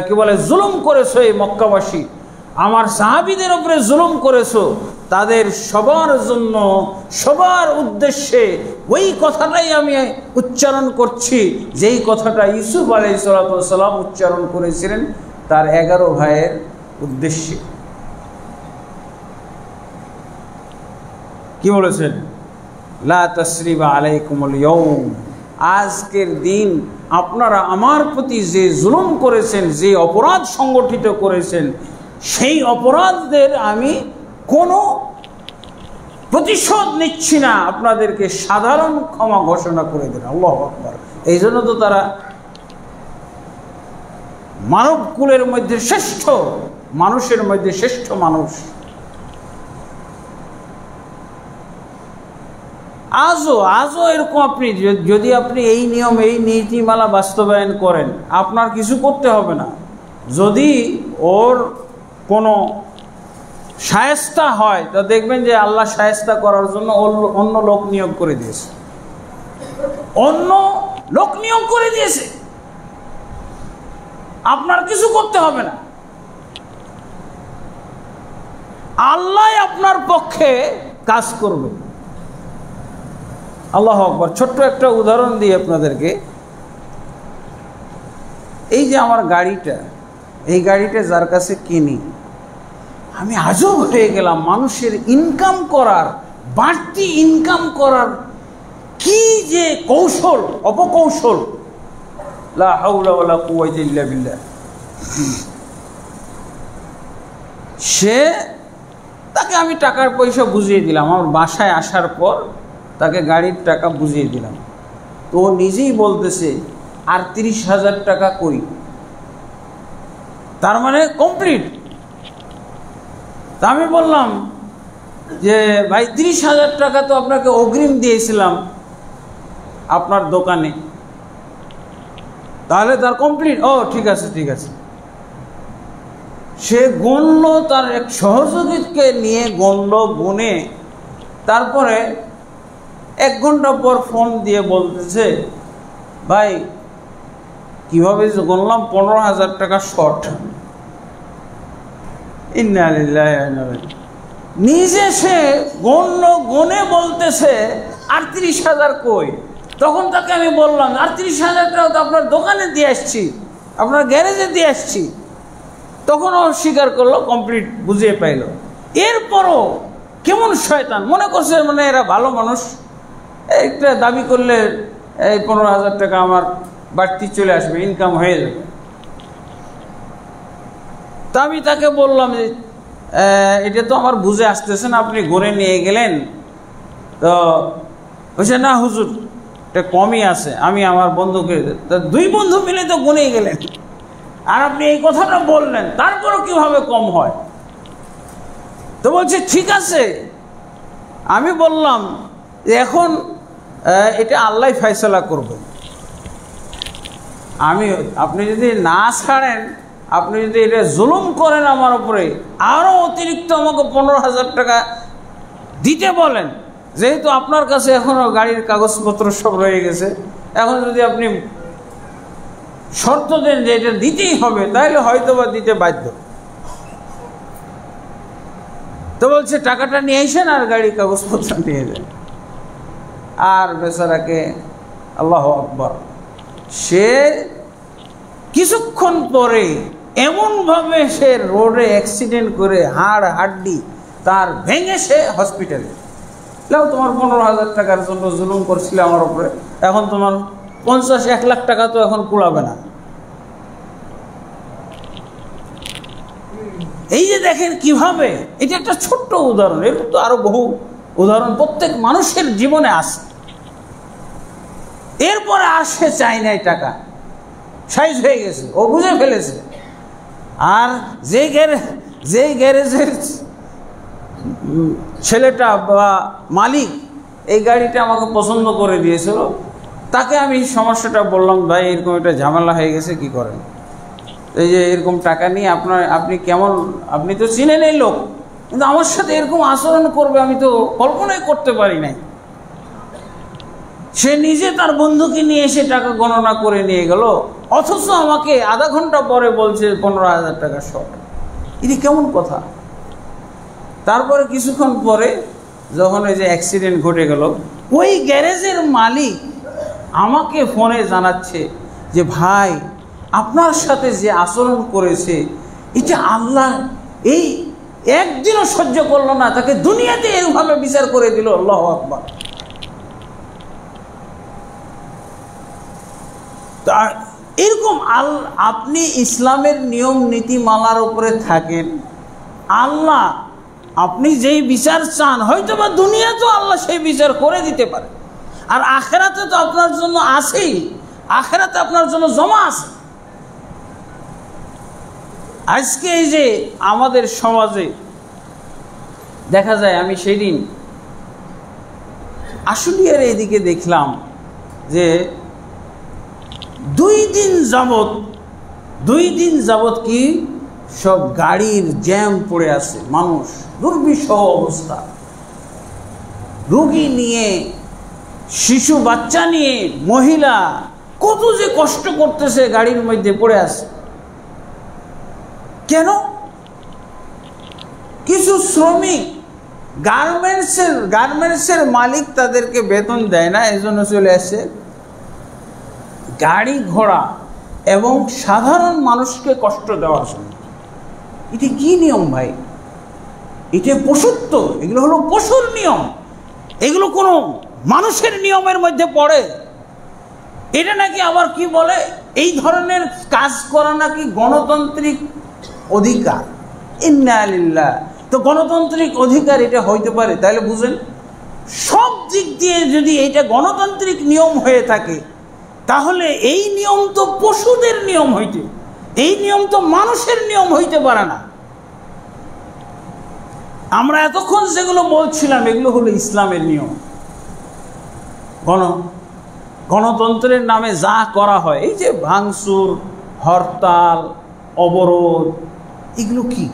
কি বলে জুলুম করেছো, এই মক্কাবাসী, আমার সাহাবীদের উপরে জুলুম করেছো, তাদের সবার জন্য, সবার উদ্দেশ্যে ওই কথাটাই আমি উচ্চারণ করছি, যেই কথাটা ইউসুফ আলাইহিস সালাম উচ্চারণ করেছিলেন তার 11 ভাইয়ের উদ্দেশ্যে। কি বলেছেন? লা তাসরিবা আলাইকুমুল ইয়াউম। আজকের দিন আপনারা আমার প্রতি যে জুলুম করেছেন, যে অপরাধ সংগঠিত করেছেন, সেই অপরাধদের আমি কোনো প্রতিশোধ নিচ্ছি না, আপনাদেরকে সাধারণ ক্ষমা ঘোষণা করে দেন। আল্লাহু আকবার। এই জন্য তো তারা মানব কুলের মধ্যে শ্রেষ্ঠ, মানুষের মধ্যে শ্রেষ্ঠ মানুষ। আজও এরকম আপনি যদি আপনি এই নিয়ম, এই নীতিমালা বাস্তবায়ন করেন, আপনার কিছু করতে হবে না। যদি ওর কোনো শায়েস্তা হয় তা দেখবেন যে আল্লাহ শায়েস্তা করার জন্য অন্য লোক নিয়োগ করে দিয়েছে। অন্য লোক নিয়োগ করে দিয়েছে, আপনার কিছু করতে হবে না। আল্লাহ আপনার পক্ষে কাজ করবে। আল্লাহু আকবার। ছোট্ট একটা উদাহরণ দিই আপনাদেরকে। এই যে আমার গাড়িটা, এই গাড়িটা যার কাছে কিনি, আমি আজব হয়ে গেলাম। মানুষের ইনকাম করার, বাড়তি ইনকাম করার কি যে কৌশল, অপকৌশল, লা হাওলা ওয়ালা কুওয়াতা ইল্লা বিল্লাহ। তাকে আমি টাকার পয়সা বুঝিয়ে দিলাম। আমার বাসায় আসার পর তাকে গাড়ির টাকা বুঝিয়ে দিলাম। তো ও নিজেই বলতেছে আর 30,000 টাকা কই, তার মানে কমপ্লিট। তা আমি বললাম যে ভাই 30,000 টাকা তো আপনাকে অগ্রিম দিয়েছিলাম আপনার দোকানে, তাহলে তার কমপ্লিট। ও ঠিক আছে ঠিক আছে। সে গণল, তার এক সহযোগীকে নিয়ে গণল, গুনে তারপরে 1 ঘন্টা পর ফোন দিয়ে বলতেছে ভাই কিভাবে গণলাম 15,000 টাকা শর্ট। ইন্না লিল্লাহি ওয়া ইন্না ইলাইহি। নিজে সে গণ্য গুনে বলতেছে 38,000 কই। তখন তাকে আমি বললাম 38,000 টাকা তো আপনার দোকানে দিয়ে আসছি, আপনার গ্যারেজে দিয়ে আসছি। তখন ও স্বীকার করলো, কমপ্লিট বুঝিয়ে পাইল। এরপরও কেমন শয়তান, মনে করছে মানে এরা ভালো মানুষ, একটা দাবি করলে এই 15,000 টাকা আমার বাড়তি চলে আসবে, ইনকাম হয়ে যাবে। তা আমি তাকে বললাম যে এটা তো আমার বুঝে আসতেছে না, আপনি ঘুরে নিয়ে গেলেন। তো বলছে না হুজুর এটা কমই আছে, আমি আমার বন্ধুকে, 2 বন্ধু মিলে তো গুনেই গেলেন, আর আপনি এই কথাটা বললেন, তারপরও কিভাবে কম হয়? তো বলছে ঠিক আছে। আমি বললাম এখন এটা আল্লাহ ফয়সালা করবে। আপনি যদি না ছাড়েন, আপনি যদি এটা জুলুম করেন আমার উপরে, আরও অতিরিক্ত আমাকে 15,000 টাকা দিতে বলেন, যেহেতু আপনার কাছে এখনও গাড়ির কাগজপত্র সব রয়ে গেছে, এখন যদি আপনি শর্ত দেন যে এটা দিতেই হবে, তাহলে হয়তো বা দিতে বাধ্য। তো বলছে টাকাটা নিয়ে আসেন আর গাড়ির কাগজপত্র নিয়ে যান। আর বেচারাকে আল্লাহু আকবার, সে কিছুক্ষণ পরে এমনভাবে সে রোডে অ্যাক্সিডেন্ট করে হাড় হাড্ডি তার ভেঙে সে হসপিটালে। তোমার 15,000 টাকার জন্য জুলুম করছিলে আমার উপরে, এখন তোমার 50-1 লাখ টাকা তো এখন কুলাবে না। এই যে দেখেন কিভাবে, এটা একটা ছোট্ট উদাহরণ, এর তো আরো বহু উদাহরণ প্রত্যেক মানুষের জীবনে আছে। এরপরে আসে চাই নাই টাকা, সাইজ হয়ে গেছে, ও বুঝে ফেলেছে। আর যেই গ্যারেজের ছেলেটা বা মালিক এই গাড়িটা আমাকে পছন্দ করে দিয়েছিল, তাকে আমি সমস্যাটা বললাম, ভাই এরকম একটা ঝামেলা হয়ে গেছে, কি করেন? এই যে এরকম টাকা নিয়ে আপনি কেমন, আপনি তো চিনেন এই লোক, কিন্তু আমার সাথে এরকম আচরণ করবে আমি তো কল্পনাই করতে পারি নাই। সে নিজে তার বন্ধুকে নিয়ে এসে টাকা গণনা করে নিয়ে গেল, অথচ আমাকে আধা ঘন্টা পরে বলছে 15,000 টাকা শর্ট। এটি কেমন কথা? তারপরে কিছুক্ষণ পরে যখন ওই যে অ্যাক্সিডেন্ট ঘটে গেল, ওই গ্যারেজের মালিক আমাকে ফোনে জানাচ্ছে যে ভাই আপনার সাথে যে আচরণ করেছে, এটা আল্লাহ এই একদিনও সহ্য করলো না, তাকে দুনিয়াতে এরভাবে বিচার করে দিল। আল্লাহু আকবার। এরকম আপনি ইসলামের নিয়ম নীতিমালার উপরে থাকেন, আল্লাহ আপনি যেই বিচার চান, হয়তো বা দুনিয়া তো আল্লাহ সেই বিচার করে দিতে পারে, আর আখেরাতে তো আপনার জন্য আছেই, আখেরাতে আপনার জন্য জমা আছে। আজকে এই যে আমাদের সমাজে দেখা যায়, আমি সেই দিন আশুলিয়ার এইদিকে দেখলাম যে 2 দিন যাবত কি সব গাড়ির জ্যাম পড়ে আছে, মানুষ দুর্বিষহ অবস্থা, রোগী নিয়ে, শিশু বাচ্চা নিয়ে, মহিলা কত যে কষ্ট করতেছে গাড়ির মধ্যে পড়ে আছে। কেন? কিছু শ্রমিক গার্মেন্টসের মালিক তাদেরকে বেতন দেয় না, এজন্য চলে আসে গাড়ি ঘোড়া এবং সাধারণ মানুষকে কষ্ট দেওয়ার জন্য। এটা কি নিয়ম ভাই? এটা পশুত্ব, এগুলো হলো পশুর নিয়ম, এগুলো কোনো মানুষের নিয়মের মধ্যে পড়ে? এটা নাকি আবার কি বলে, এই ধরনের কাজ করা নাকি গণতান্ত্রিক অধিকার। ইন্না লিল্লাহ। তো গণতান্ত্রিক অধিকার এটা হইতে পারে? তাহলে বুঝেন, সব দিক দিয়ে যদি এটা গণতান্ত্রিক নিয়ম হয়ে থাকে, তাহলে এই নিয়ম তো পশুদের নিয়ম হইতে, এই নিয়ম তো মানুষের নিয়ম হইতে পারে না। আমরা এতক্ষণ যেগুলো বলছিলাম এগুলো হলো ইসলামের নিয়ম। গণতন্ত্রের নামে যা করা হয়, এই যে ভাঙচুর, হরতাল, অবরোধ, এগুলো কি?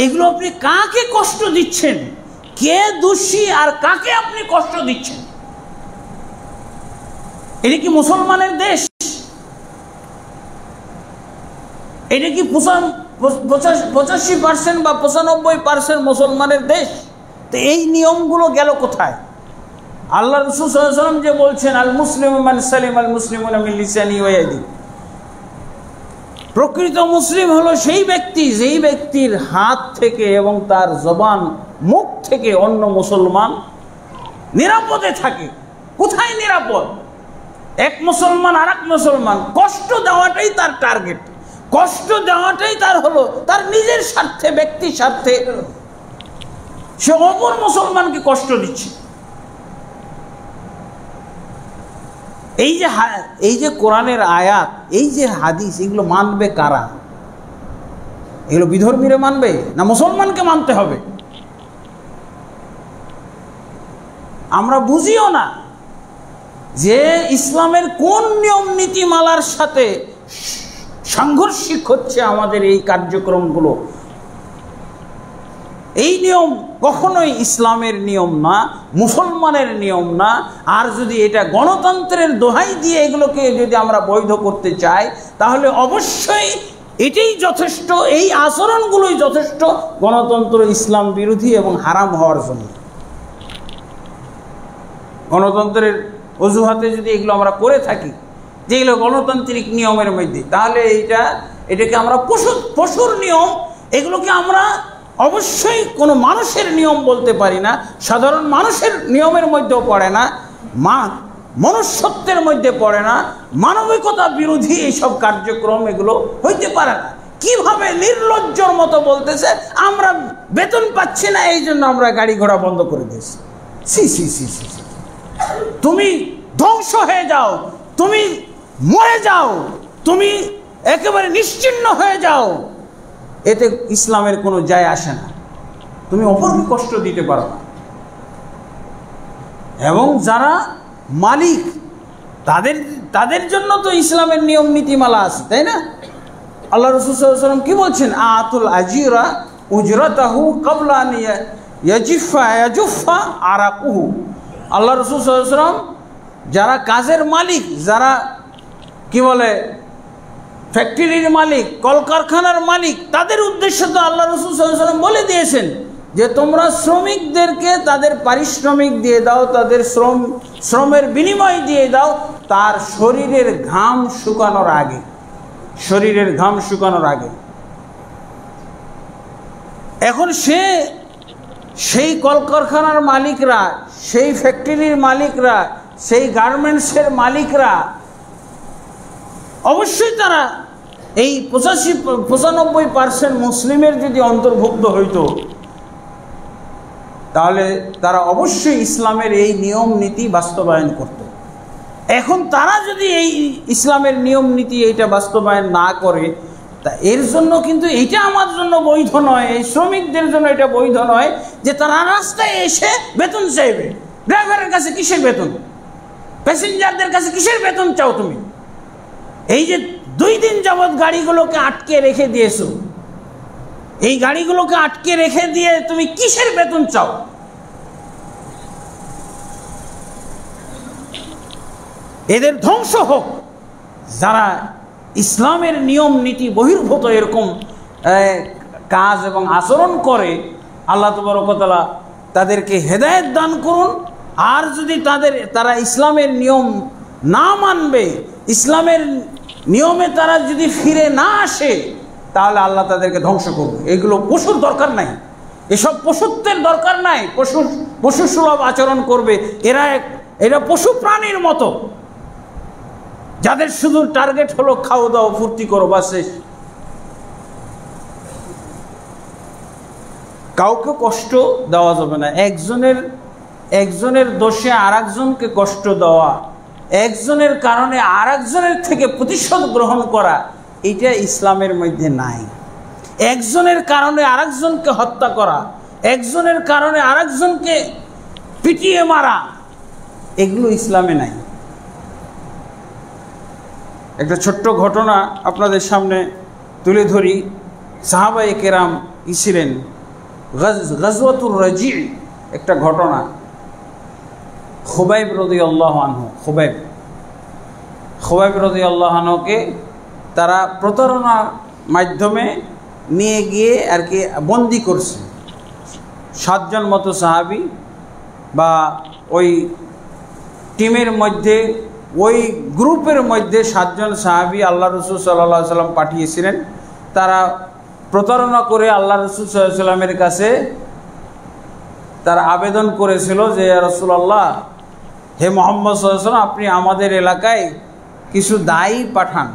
এগুলো আপনি কাকে কষ্ট দিচ্ছেন? কে দোষী আর কাকে আপনি কষ্ট দিচ্ছেন? এটা কি মুসলমানের দেশ? এটা কি 85% বা 95% মুসলমানের দেশ? তো এই নিয়মগুলো গেল কোথায়? আল্লাহ রাসূল সাল্লাল্লাহু আলাইহি ওয়াসাল্লাম যে বলছেন, আল মুসলিমু মান সালিম আল মুসলিমুনা মিন লিসানি ওয়া ইয়াদি, প্রকৃত মুসলিম হলো সেই ব্যক্তি যেই ব্যক্তির হাত থেকে এবং তার জবান মুখ থেকে অন্য মুসলমান নিরাপদে থাকে। কোথায় নিরাপদ? এক মুসলমান আর এক মুসলমান কষ্ট দেওয়াটাই তার টার্গেট, কষ্ট দেওয়াটাই তার হলো তার নিজের স্বার্থে, ব্যক্তি স্বার্থে সে অপর মুসলমানকে কষ্ট দিচ্ছে। এই যে কোরআনের আয়াত, এই যে হাদিস, এগুলো মানবে কারা? এগুলো বিধর্মীরা মানবে না মুসলমানকে মানতে হবে? আমরা বুঝিও না যে ইসলামের কোন নিয়ম নীতিমালার সাথে সাংঘর্ষিক হচ্ছে আমাদের এই কার্যক্রমগুলো। এই নিয়ম কখনোই ইসলামের নিয়ম না, মুসলমানের নিয়ম না। আর যদি এটা গণতন্ত্রের দোহাই দিয়ে এগুলোকে যদি আমরা বৈধ করতে চাই, তাহলে অবশ্যই এটাই যথেষ্ট, এই আচরণগুলোই যথেষ্ট গণতন্ত্র ইসলাম বিরোধী এবং হারাম হওয়ার জন্য। গণতন্ত্রের অজুহাতে যদি এগুলো আমরা করে থাকি, যেগুলো গণতান্ত্রিক নিয়মের মধ্যে, তাহলে এটাকে আমরা পশুর নিয়ম, এগুলোকে আমরা অবশ্যই কোনো মানুষের নিয়ম বলতে পারি না। সাধারণ মানুষের নিয়মের মধ্যেও পড়ে না, মনুষ্যত্বের মধ্যে পড়ে না, মানবিকতা বিরোধী এইসব কার্যক্রম এগুলো হইতে পারে না। কিভাবে নির্লজ্জর মতো বলতেছে আমরা বেতন পাচ্ছি না, এই জন্য আমরা গাড়ি ঘোড়া বন্ধ করে দিয়েছি। সি সি সি সি সি, তুমি ধ্বংস হয়ে যাও, তুমি মরে যাও, তুমি একেবারে নিশ্চিহ্ন হয়ে যাও, এতে ইসলামের কোনো যায় আসে না। তুমি অপরকে কষ্ট দিতে পারো না। এবং যারা মালিক, তাদের জন্য তো ইসলামের নিয়ম নীতিমালা আছে, তাই না? আল্লাহ রাসূল সাল্লাল্লাহু আলাইহি ওয়াসাল্লাম কি বলছেন? আতুল আজিরা উজরাতাহু ক্বাবলা আন ইয়াজিফা আরাকুহু। আল্লাহ রাসূল সাল্লাল্লাহু আলাইহি ওয়াসাল্লাম যারা কাজের মালিক, যারা কি বলে ফ্যাক্টরির মালিক, কলকারখানার মালিক, তাদের উদ্দেশ্যে তো আল্লাহ রাসূল সাল্লাল্লাহু আলাইহি ওয়াসাল্লাম বলে দিয়েছেন যে তোমরা শ্রমিকদেরকে তাদের পারিশ্রমিক দিয়ে দাও, তাদের শ্রমের বিনিময় দিয়ে দাও তার শরীরের ঘাম শুকানোর আগে, শরীরের ঘাম শুকানোর আগে। এখন সেই কলকারখানার মালিকরা, সেই ফ্যাক্টরির মালিকরা, সেই গার্মেন্টসের মালিকরা অবশ্যই তারা এই 95% মুসলিমের যদি অন্তর্ভুক্ত হইত, তাহলে তারা অবশ্যই ইসলামের এই নিয়ম নীতি বাস্তবায়ন করত। এখন তারা যদি এই ইসলামের নিয়ম নীতি এইটা বাস্তবায়ন না করে, তা এর জন্য কিন্তু এটা আমার জন্য বৈধ নয়, এই শ্রমিকদের জন্য এটা বৈধ নয় যে তারা রাস্তায় এসে বেতন চাইবে। ড্রাইভারের কাছে কিসের বেতন? প্যাসেঞ্জারদের কাছে কিসের বেতন চাও তুমি? এই যে 2 দিন যাবৎ গাড়িগুলোকে আটকে রেখে দিয়েছো, এই গাড়িগুলোকে আটকে রেখে দিয়ে তুমি কিসের বেতন চাও? এদের ধ্বংস হোক। যারা ইসলামের নিয়ম নীতি বহির্ভূত এরকম কাজ এবং আচরণ করে, আল্লাহ তাবারক ওয়া তাআলা তাদেরকে হেদায়েত দান করুন। আর যদি তারা ইসলামের নিয়ম না মানবে, ইসলামের নিয়মে তারা যদি ফিরে না আসে, তাহলে আল্লাহ তাদেরকে ধ্বংস করবে। এগুলো পশুর দরকার নাই, এসব পশুত্বের দরকার নাই। পশু সুলভ আচরণ করবে, এরা পশু প্রাণীর মতো, যাদের শুধু টার্গেট হলো খাও দাও ফুর্তি করো, বাস শেষ। কাউকে কষ্ট দেওয়া যাবে না। একজনের দোষে আর একজনকে কষ্ট দেওয়া, একজনের কারণে আর একজনের থেকে প্রতিশোধ গ্রহণ করা, এটা ইসলামের মধ্যে নাই। একজনের কারণে আর একজনকে হত্যা করা, একজনের কারণে আর একজনকে পিটিয়ে মারা, এগুলো ইসলামে নাই। একটা ছোট্ট ঘটনা আপনাদের সামনে তুলে ধরি। সাহাবায়ে কেরাম ছিলেন, গাজওয়াতুর রাজি একটা ঘটনা। খুবাইব রাদিয়াল্লাহু আনহু, খুবাইব রাদিয়াল্লাহু আনহুকে তারা প্রতারণার মাধ্যমে নিয়ে গিয়ে আর কি বন্দি করছে। 7 জন মতো সাহাবী বা ওই টিমের মধ্যে, ওই গ্রুপের মধ্যে 7 জন সাহাবী আল্লাহ রাসূল সাল্লাল্লাহু আলাইহি সাল্লাম পাঠিয়েছিলেন। তারা প্রতারণা করে আল্লাহ রাসূল সাল্লাল্লাহু আলাইহি সাল্লামের কাছে তারা আবেদন করেছিল যে, ইয়া রাসূলুল্লাহ, হে মুহাম্মদ সাল্লাল্লাহু আলাইহি সাল্লাম, আপনি আমাদের এলাকায় কিছু দায়ী পাঠান,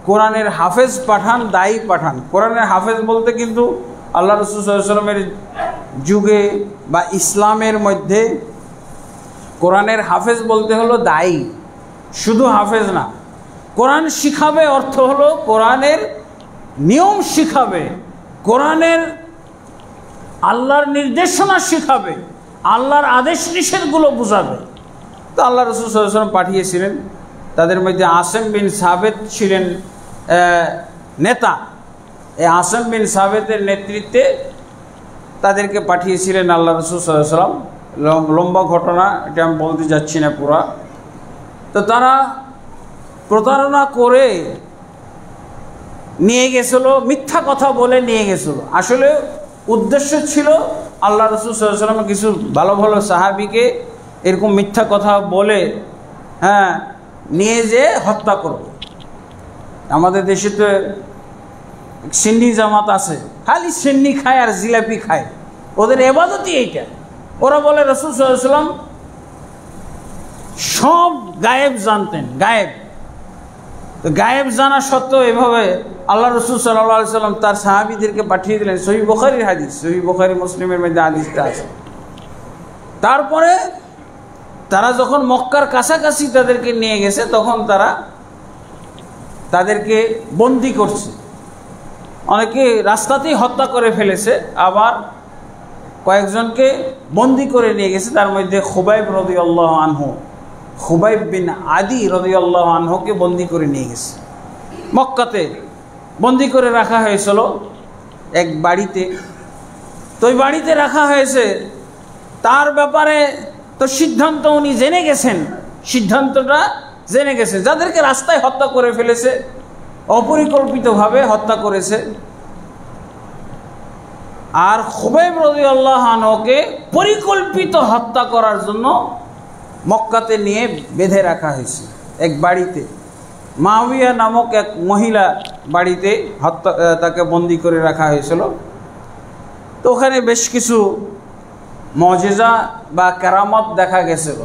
কোরআনের হাফেজ পাঠান, দায়ী পাঠান। কোরআনের হাফেজ বলতে কিন্তু আল্লাহ রাসূল সাল্লাল্লাহু আলাইহি সাল্লামের যুগে বা ইসলামের মধ্যে কোরআনের হাফেজ বলতে হলো দায়ী, শুধু হাফেজ না। কোরআন শিখাবে অর্থ হলো কোরআনের নিয়ম শিখাবে, কোরআনের আল্লাহর নির্দেশনা শিখাবে, আল্লাহর আদেশ নিষেধগুলো বুঝাবে। তো আল্লাহ রাসূল সাল্লাল্লাহু আলাইহি ওয়াসাল্লাম পাঠিয়েছিলেন। তাদের মধ্যে আসেম বিন সাবিত ছিলেন নেতা। এই আসেম বিন সাবিতের নেতৃত্বে তাদেরকে পাঠিয়েছিলেন আল্লাহ রাসূল সাল্লাল্লাহু আলাইহি ওয়াসাল্লাম। লম্বা ঘটনা, এটা আমি বলতে যাচ্ছি না পুরা। তো তারা প্রতারণা করে নিয়ে গেছিল, মিথ্যা কথা বলে নিয়ে গেছিল। আসলে উদ্দেশ্য ছিল আল্লাহ রাসূল সাল্লাল্লাহু আলাইহি ওয়াসাল্লাম কিছু ভালো ভালো সাহাবীকে এরকম মিথ্যা কথা বলে নিয়ে যেয়ে হত্যা করবে। আমাদের দেশে তো সিন্নি জামাত আছে, খালি সিন্নি খায় আর জিলাপি খায়, ওদের ইবাদতই এইটা। ওরা বলে রাসূল সাল্লাল্লাহু আলাইহি ওয়াসাল্লাম সব গায়েব জানতেন, গায়েব। তো গায়েব জানা সত্ত্বেও এভাবে আল্লাহ রাসূল সাল্লাল্লাহু আলাইহি ওয়াসাল্লাম তার সাহাবীদেরকে পাঠিয়ে দিলেন। সহিহ বুখারীর হাদিস, সহিহ বুখারী মুসলিমের মধ্যে হাদিসটা আছে। তারপরে তারা যখন মক্কার কাছাকাছি তাদেরকে নিয়ে গেছে, তখন তাদেরকে বন্দি করছে। অনেকে রাস্তাতেই হত্যা করে ফেলেছে, আবার কয়েকজনকে বন্দি করে নিয়ে গেছে। তার মধ্যে খুবাইব রাদিয়াল্লাহু আনহু, খুবাইব বিন আদি রাদিয়াল্লাহু আনহুকে বন্দি করে নিয়ে গেছে। মক্কাতে বন্দি করে রাখা হয়েছিল এক বাড়িতে। তো ওই বাড়িতে রাখা হয়েছে, তার ব্যাপারে তো সিদ্ধান্ত উনি জেনে গেছেন, সিদ্ধান্তটা জেনে গেছে। যাদেরকে রাস্তায় হত্যা করে ফেলেছে, অপরিকল্পিতভাবে হত্যা করেছে। আর খুবাইব রাদিয়াল্লাহু আনহুকে পরিকল্পিত হত্যা করার জন্য মক্কাতে নিয়ে বেঁধে রাখা হয়েছে এক বাড়িতে। মাউইয়া নামক এক মহিলা বাড়িতে তাকে বন্দি করে রাখা হয়েছিল। তো ওখানে বেশ কিছু মুজিজা বা কেরামত দেখা গেছিল।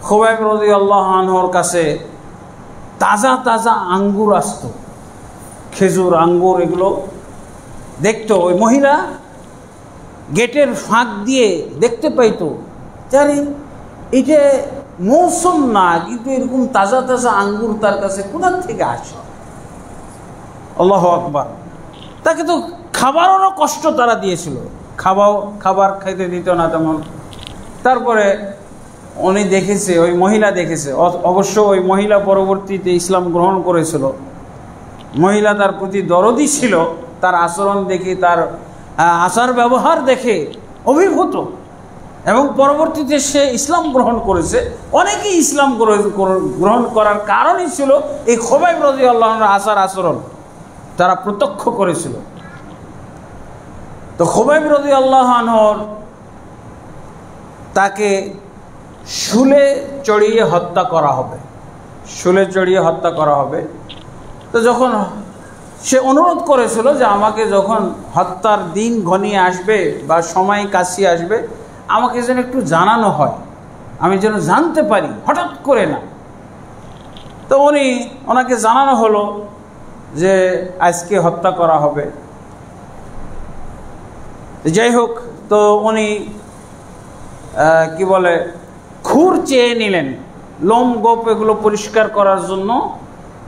খুবাইব রাদিয়াল্লাহু আনহুর কাছে তাজা তাজা আঙ্গুর আসতো, খেজুর, আঙ্গুর, এগুলো দেখতো। ওই মহিলা গেটের ফাঁক দিয়ে দেখতে পাইতো, জানি এটা মৌসুম না, কিন্তু এরকম তাজা তাজা আঙ্গুর তার কাছে কোথা থেকে আসে। আল্লাহু আকবার। তাকে তো খাবারেরও কষ্ট তারা দিয়েছিল, খাবার খাইতে দিত না তেমন। তারপরে উনি দেখেছে, ওই মহিলা দেখেছে। অবশ্য ওই মহিলা পরবর্তীতে ইসলাম গ্রহণ করেছিল। মহিলা তার প্রতি দরদি ছিল, তার আচরণ দেখে, তার আচার ব্যবহার দেখে অভিভূত। এবং পরবর্তীতে সে ইসলাম গ্রহণ করেছে। অনেকেই ইসলাম গ্রহণ করার কারণই ছিল এই খুবাইব রাদিয়াল্লাহু আনহুর আচার আচরণ, তারা প্রত্যক্ষ করেছিল। তো খুবাইব রাদিয়াল্লাহু আনহুর তাকে শুলে চড়িয়ে হত্যা করা হবে, শুলে চড়িয়ে হত্যা করা হবে। তো যখন সে অনুরোধ করেছিল যে আমাকে যখন হত্যার দিন ঘনিয়ে আসবে বা সময় কাছে আসবে, আমাকে যেন একটু জানানো হয়, আমি যেন জানতে পারি, হঠাৎ করে না। তো ওনাকে জানানো হলো যে আজকে হত্যা করা হবে। যাই হোক, তো উনি কি বলে খুর চেয়ে নিলেন, লোম গোপ এগুলো পরিষ্কার করার জন্য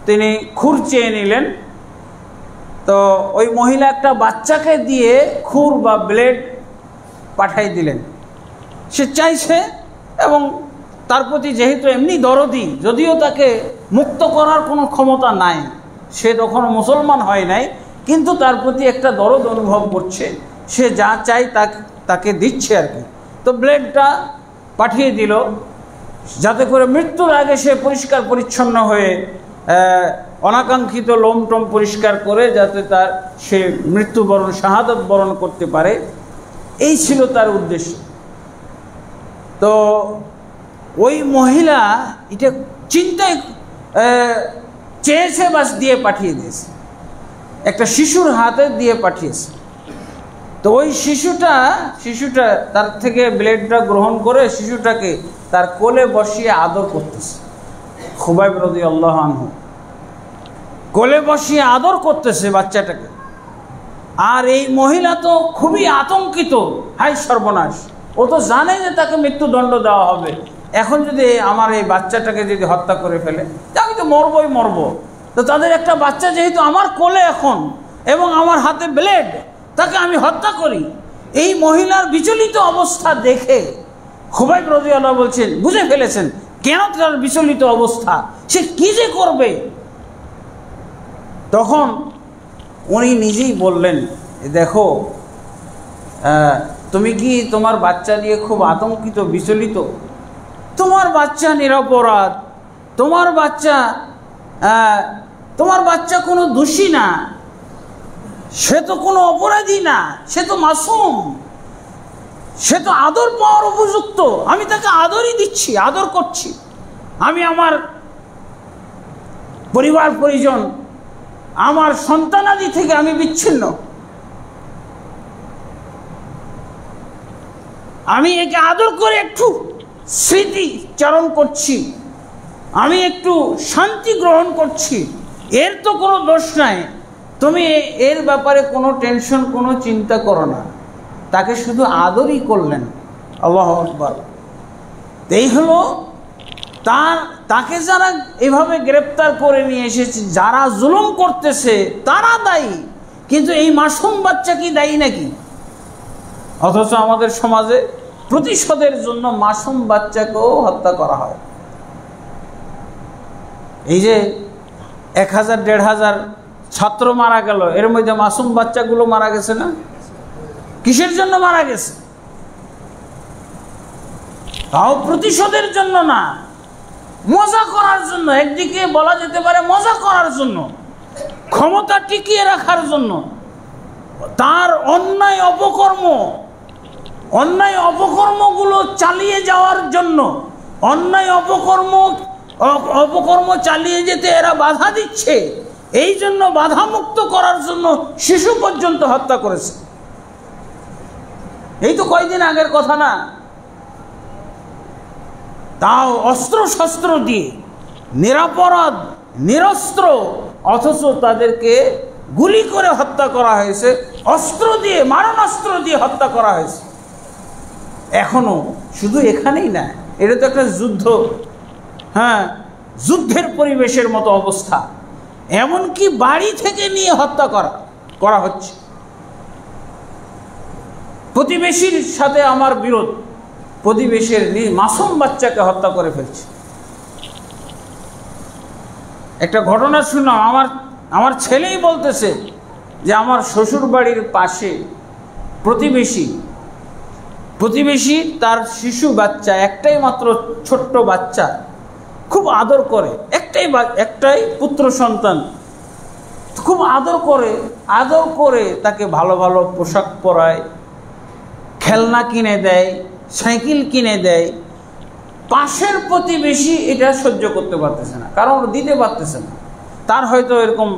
তিনি খুর চেয়ে নিলেন। তো ওই মহিলা একটা বাচ্চাকে দিয়ে খুর বা ব্লেড পাঠাই দিলেন। সে চাইছে এবং তার প্রতি যেহেতু এমনি দরদি, যদিও তাকে মুক্ত করার কোনো ক্ষমতা নাই, সে তখন মুসলমান হয় নাই, কিন্তু তার প্রতি একটা দরদ অনুভব করছে, সে যা চাই তাকে দিচ্ছে আর কি। তো ব্লেডটা পাঠিয়ে দিল যাতে করে মৃত্যুর আগে সে পরিষ্কার পরিচ্ছন্ন হয়ে অনাকাঙ্ক্ষিত লোমটম পরিষ্কার করে যাতে সে মৃত্যুবরণ, শাহাদাত বরণ করতে পারে, এই ছিল তার উদ্দেশ্য। তো ওই মহিলা এটা চিন্তায় চেয়েছে, বাস দিয়ে পাঠিয়ে দিয়েছে, একটা শিশুর হাতে দিয়ে পাঠিয়েছে। তো ওই শিশুটা তার থেকে ব্লেডটা গ্রহণ করে শিশুটাকে তার কোলে বসিয়ে আদর করতেছে। খুবাইব রাদিয়াল্লাহু আনহু কোলে বসিয়ে আদর করতেছে বাচ্চাটাকে। আর এই মহিলা তো খুবই আতঙ্কিত, হাই সর্বনাশ, ও তো জানে যে তাকে মৃত্যুদণ্ড দেওয়া হবে। এখন যদি আমার এই বাচ্চাটাকে যদি হত্যা করে ফেলে, আমি তো মরব। তো তাদের একটা বাচ্চা যেহেতু আমার কোলে এখন এবং আমার হাতে ব্লেড, তাকে আমি হত্যা করি। এই মহিলার বিচলিত অবস্থা দেখে খুবাইব রাদিয়াল্লাহু বলছেন, বুঝে ফেলেছেন কেন তার বিচলিত অবস্থা, সে কি যে করবে। তখন উনি নিজেই বললেন, দেখো তুমি কি তোমার বাচ্চা নিয়ে খুব আতঙ্কিত, বিচলিত? তোমার বাচ্চা নিরপরাধ, তোমার বাচ্চা কোনো দোষী না, সে তো কোনো অপরাধী না, সে তো মাসুম, সে তো আদর পাওয়ার উপযুক্ত। আমি তাকে আদরই দিচ্ছি, আদর করছি। আমি আমার পরিবার পরিজন, আমার সন্তানাদি থেকে আমি বিচ্ছিন্ন। আমি একে আদর করে একটু স্মৃতি চারণ করছি, আমি একটু শান্তি গ্রহণ করছি, এর তো কোনো দোষ নাই। তুমি এর ব্যাপারে কোনো টেনশন, কোনো চিন্তা করো না। তাকে শুধু আদরই করলেন। আল্লাহু আকবার। এই হলো তাকে যারা এভাবে গ্রেপ্তার করে নিয়ে এসেছে, যারা জুলুম করতেছে তারা দায়ী, কিন্তু এই মাসুম বাচ্চা কি দায়ী নাকি? অথচ আমাদের সমাজে প্রতিশোধের জন্য মাসুম বাচ্চাকেও হত্যা করা হয়। এই যে 1000-1500 ছাত্র মারা গেল, এর মধ্যে মাসুম বাচ্চাগুলো মারা গেছে না? কিসের জন্য মারা গেছে? তাও প্রতিশোধের জন্য না, মজা করার জন্য। একদিকে বলা যেতে পারে মজা করার জন্য, ক্ষমতা টিকিয়ে রাখার জন্য, তার অন্যায় অপকর্মগুলো চালিয়ে যাওয়ার জন্য, অন্যায় অপকর্ম চালিয়ে যেতে এরা বাধা দিচ্ছে, এই জন্য বাধামুক্ত করার জন্য শিশু পর্যন্ত হত্যা করেছে। এই তো কয়েকদিন আগের কথা না? তাও অস্ত্র শস্ত্র দিয়ে, নিরপরাধ নিরস্ত্র, অথচ তাদেরকে গুলি করে হত্যা করা হয়েছে, অস্ত্র দিয়ে, মারণাস্ত্র দিয়ে হত্যা করা হয়েছে। এখনো শুধু এখানেই না, এটা তো একটা যুদ্ধ, যুদ্ধের পরিবেশের মতো অবস্থা। এমনকি বাড়ি থেকে নিয়ে হত্যা করা হচ্ছে। প্রতিবেশীর সাথে আমার বিরোধ, প্রতিবেশীর মাসুম বাচ্চাকে হত্যা করে ফেলছে। একটা ঘটনা শুনলাম, আমার ছেলেই বলতেছে যে আমার শ্বশুর বাড়ির পাশে প্রতিবেশী প্রতিবেশী তার শিশু বাচ্চা, একটাই মাত্র ছোট্ট বাচ্চা, খুব আদর করে, একটাই পুত্র সন্তান, খুব আদর করে তাকে ভালো ভালো পোশাক পরায়, খেলনা কিনে দেয়, সাইকেল কিনে দেয়। পাশের প্রতিবেশী এটা সহ্য করতে পারতেছে না, কারণ দিতে পারতেছে না। তার হয়তো এরকম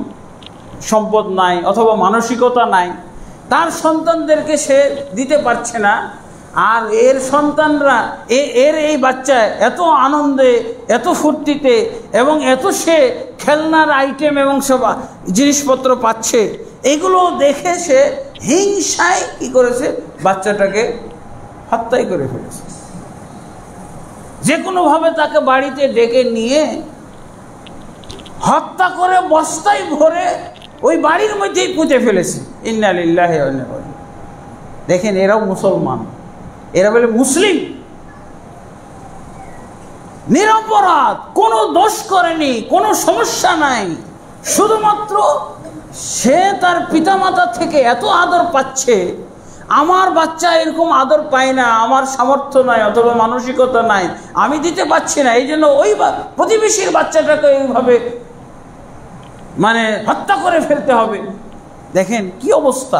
সম্পদ নাই অথবা মানসিকতা নাই, তার সন্তানদেরকে সে দিতে পারছে না। আর এর সন্তানরা এই বাচ্চা এত আনন্দে, এত ফুর্তিতে এবং এত সে খেলনার আইটেম এবং সব জিনিসপত্র পাচ্ছে, এগুলো দেখে সে হিংসায় কি করেছে, বাচ্চাটাকে হত্যাই করে ফেলেছে। যে কোনোভাবে তাকে বাড়িতে ডেকে নিয়ে হত্যা করে বস্তায় ভরে ওই বাড়ির মধ্যেই পুঁতে ফেলেছে। ইন্না লিল্লাহি ওয়া ইন্না ইলাইহি। দেখেন, এরাও মুসলমান, এরা বলে মুসলিম, নিরপরাধ, কোনো দোষ করেনি, কোনো সমস্যা নাই, শুধুমাত্র সে তার পিতামাতা থেকে এত আদর পাচ্ছে। আমার বাচ্চা এরকম আদর পায় না, আমার সামর্থ্য নাই অথবা মানসিকতা নাই, আমি দিতে পারছি না, এই জন্য ওই প্রতিবেশীর বাচ্চাটাকে এইভাবে মানে হত্যা করে ফেলতে হবে। দেখেন কি অবস্থা।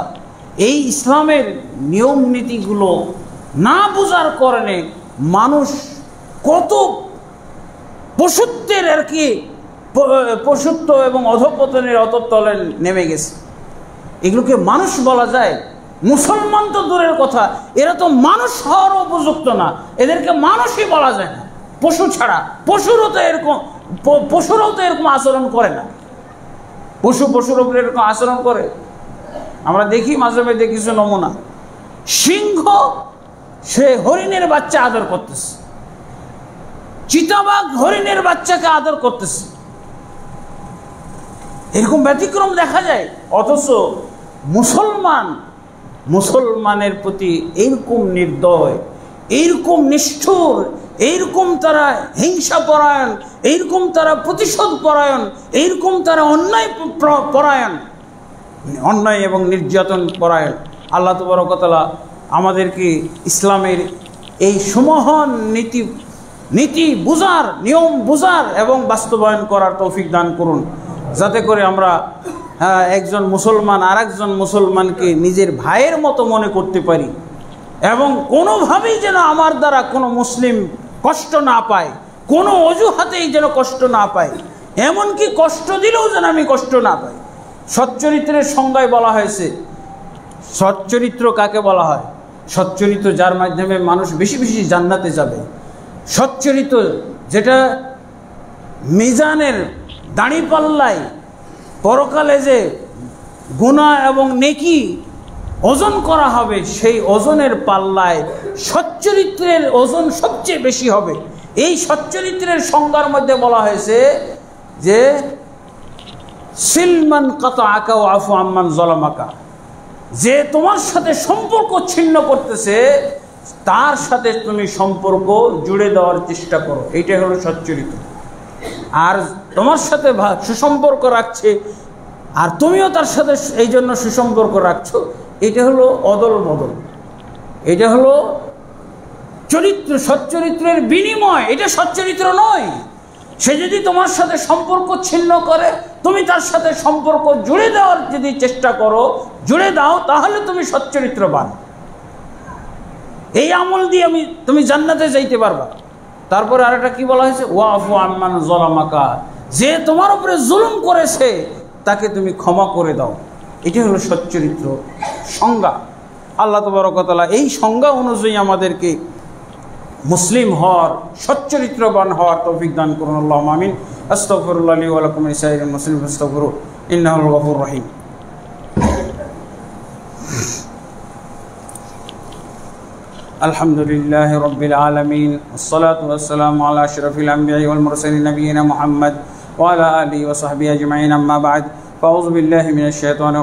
এই ইসলামের নিয়ম নীতিগুলো না বুঝার কারণে মানুষ কত পশুত্বের আর কি, পশুত্ব এবং অধঃপতনের অধঃতলে নেমে গেছে। এগুলোকে মানুষ বলা যায়? মুসলমান তো দূরের কথা, এরা তো মানুষ হওয়ার উপযুক্ত না, এদেরকে মানুষই বলা যায় না, পশু ছাড়া। পশুরাও তো এরকম আচরণ করে না। পশুর উপরে এরকম আচরণ করে আমরা দেখি মাঝে মাঝে কিছু নমুনা। সিংহ সে হরিণের বাচ্চা আদর করতেছে, চিতাবাঘ হরিণের বাচ্চাকে আদর করতেছে, এরকম ব্যতিক্রম দেখা যায়। অথচ মুসলমানের প্রতি এইরকম নির্দয়, এইরকম নিষ্ঠুর, এইরকম তারা হিংসা পরায়ণ, এইরকম তারা প্রতিশোধ পরায়ণ, এইরকম তারা অন্যায় এবং নির্যাতন পরায়ণ। আল্লাহ তাবারক ওয়া তাআলা আমাদেরকে ইসলামের এই সুমহান নীতি বুঝার, নিয়ম বুঝার এবং বাস্তবায়ন করার তৌফিক দান করুন, যাতে করে আমরা একজন মুসলমান আর একজন মুসলমানকে নিজের ভাইয়ের মতো মনে করতে পারি এবং কোনোভাবেই যেন আমার দ্বারা কোনো মুসলিম কষ্ট না পায়, কোনো অজুহাতেই যেন কষ্ট না পায়, এমনকি কষ্ট দিলেও যেন আমি কষ্ট না পাই। সচ্চরিত্রের সংজ্ঞায় বলা হয়েছে, সচ্চরিত্র কাকে বলা হয়? সচ্চরিত্র যার মাধ্যমে মানুষ বেশি বেশি জান্নাতে যাবে। সচ্চরিত্র যেটা মিজানের দাঁড়িপাল্লায় পরকালে যে গুনাহ এবং নেকি ওজন করা হবে, সেই ওজনের পাল্লায় সচ্চরিত্রের ওজন সবচেয়ে বেশি হবে। এই সচ্চরিত্রের সংজ্ঞার মধ্যে বলা হয়েছে যে সিলমান কাতাআকা ওয়া আফু আম্মান যালামাকা, যে তোমার সাথে সম্পর্ক ছিন্ন করতেছে তার সাথে তুমি সম্পর্ক জুড়ে দেওয়ার চেষ্টা করো, এইটাই হলো সচ্চরিত্র। আর তোমার সাথে সুসম্পর্ক রাখছে আর তুমিও তার সাথে এই জন্য সুসম্পর্ক রাখছো, এটা হলো অদল বদল, এটা হলো সচ্চরিত্রের বিনিময়, এটা সচ্চরিত্র নয়। সে যদি তোমার সাথে সম্পর্ক ছিন্ন করে, তুমি তার সাথে সম্পর্ক জুড়ে দেওয়ার যদি চেষ্টা করো, জুড়ে দাও, তাহলে তুমি সচ্চরিত্রবান। এই আমল দিয়ে তুমি জান্নাতে যাইতে পারবা। তারপরে আরেকটা কি বলা হয়েছে? ওয়াফু আম্মান যালামাকা, যে তোমার উপরে জুলুম করেছে তাকে তুমি ক্ষমা করে দাও। এটা হলো সচ্চরিত্র সংজ্ঞা। আল্লাহ তাবারক ওয়া তাআলা এই সংজ্ঞা অনুযায়ী আমাদেরকে মুসলিম হওয়ার, সচ্চরিত্রবান হওয়ার তৌফিক দান করুন। আল্লাহুম্মা আমিন। আস্তাগফিরুল্লাহ লি ওয়া লাকুম ওয়া লিসাইরিল মুসলিমিন ফাস্তাগফিরুহু ইন্নাহুল গফুরুর রহিম। আলহামদুলিল্লাহি রাব্বিল আলামিন, ওয়াসসালাতু ওয়াসসালামু আলা আশরাফিল আমবিয়া'i ওয়াল মুরসালিন নবিয়িনা মুহাম্মদ ওয়া আলা আলিহি ওয়া সাহবিহি আজমাইন, আম্মা বা'দ। ফাআউযু বিল্লাহি মিনাশ শাইতানির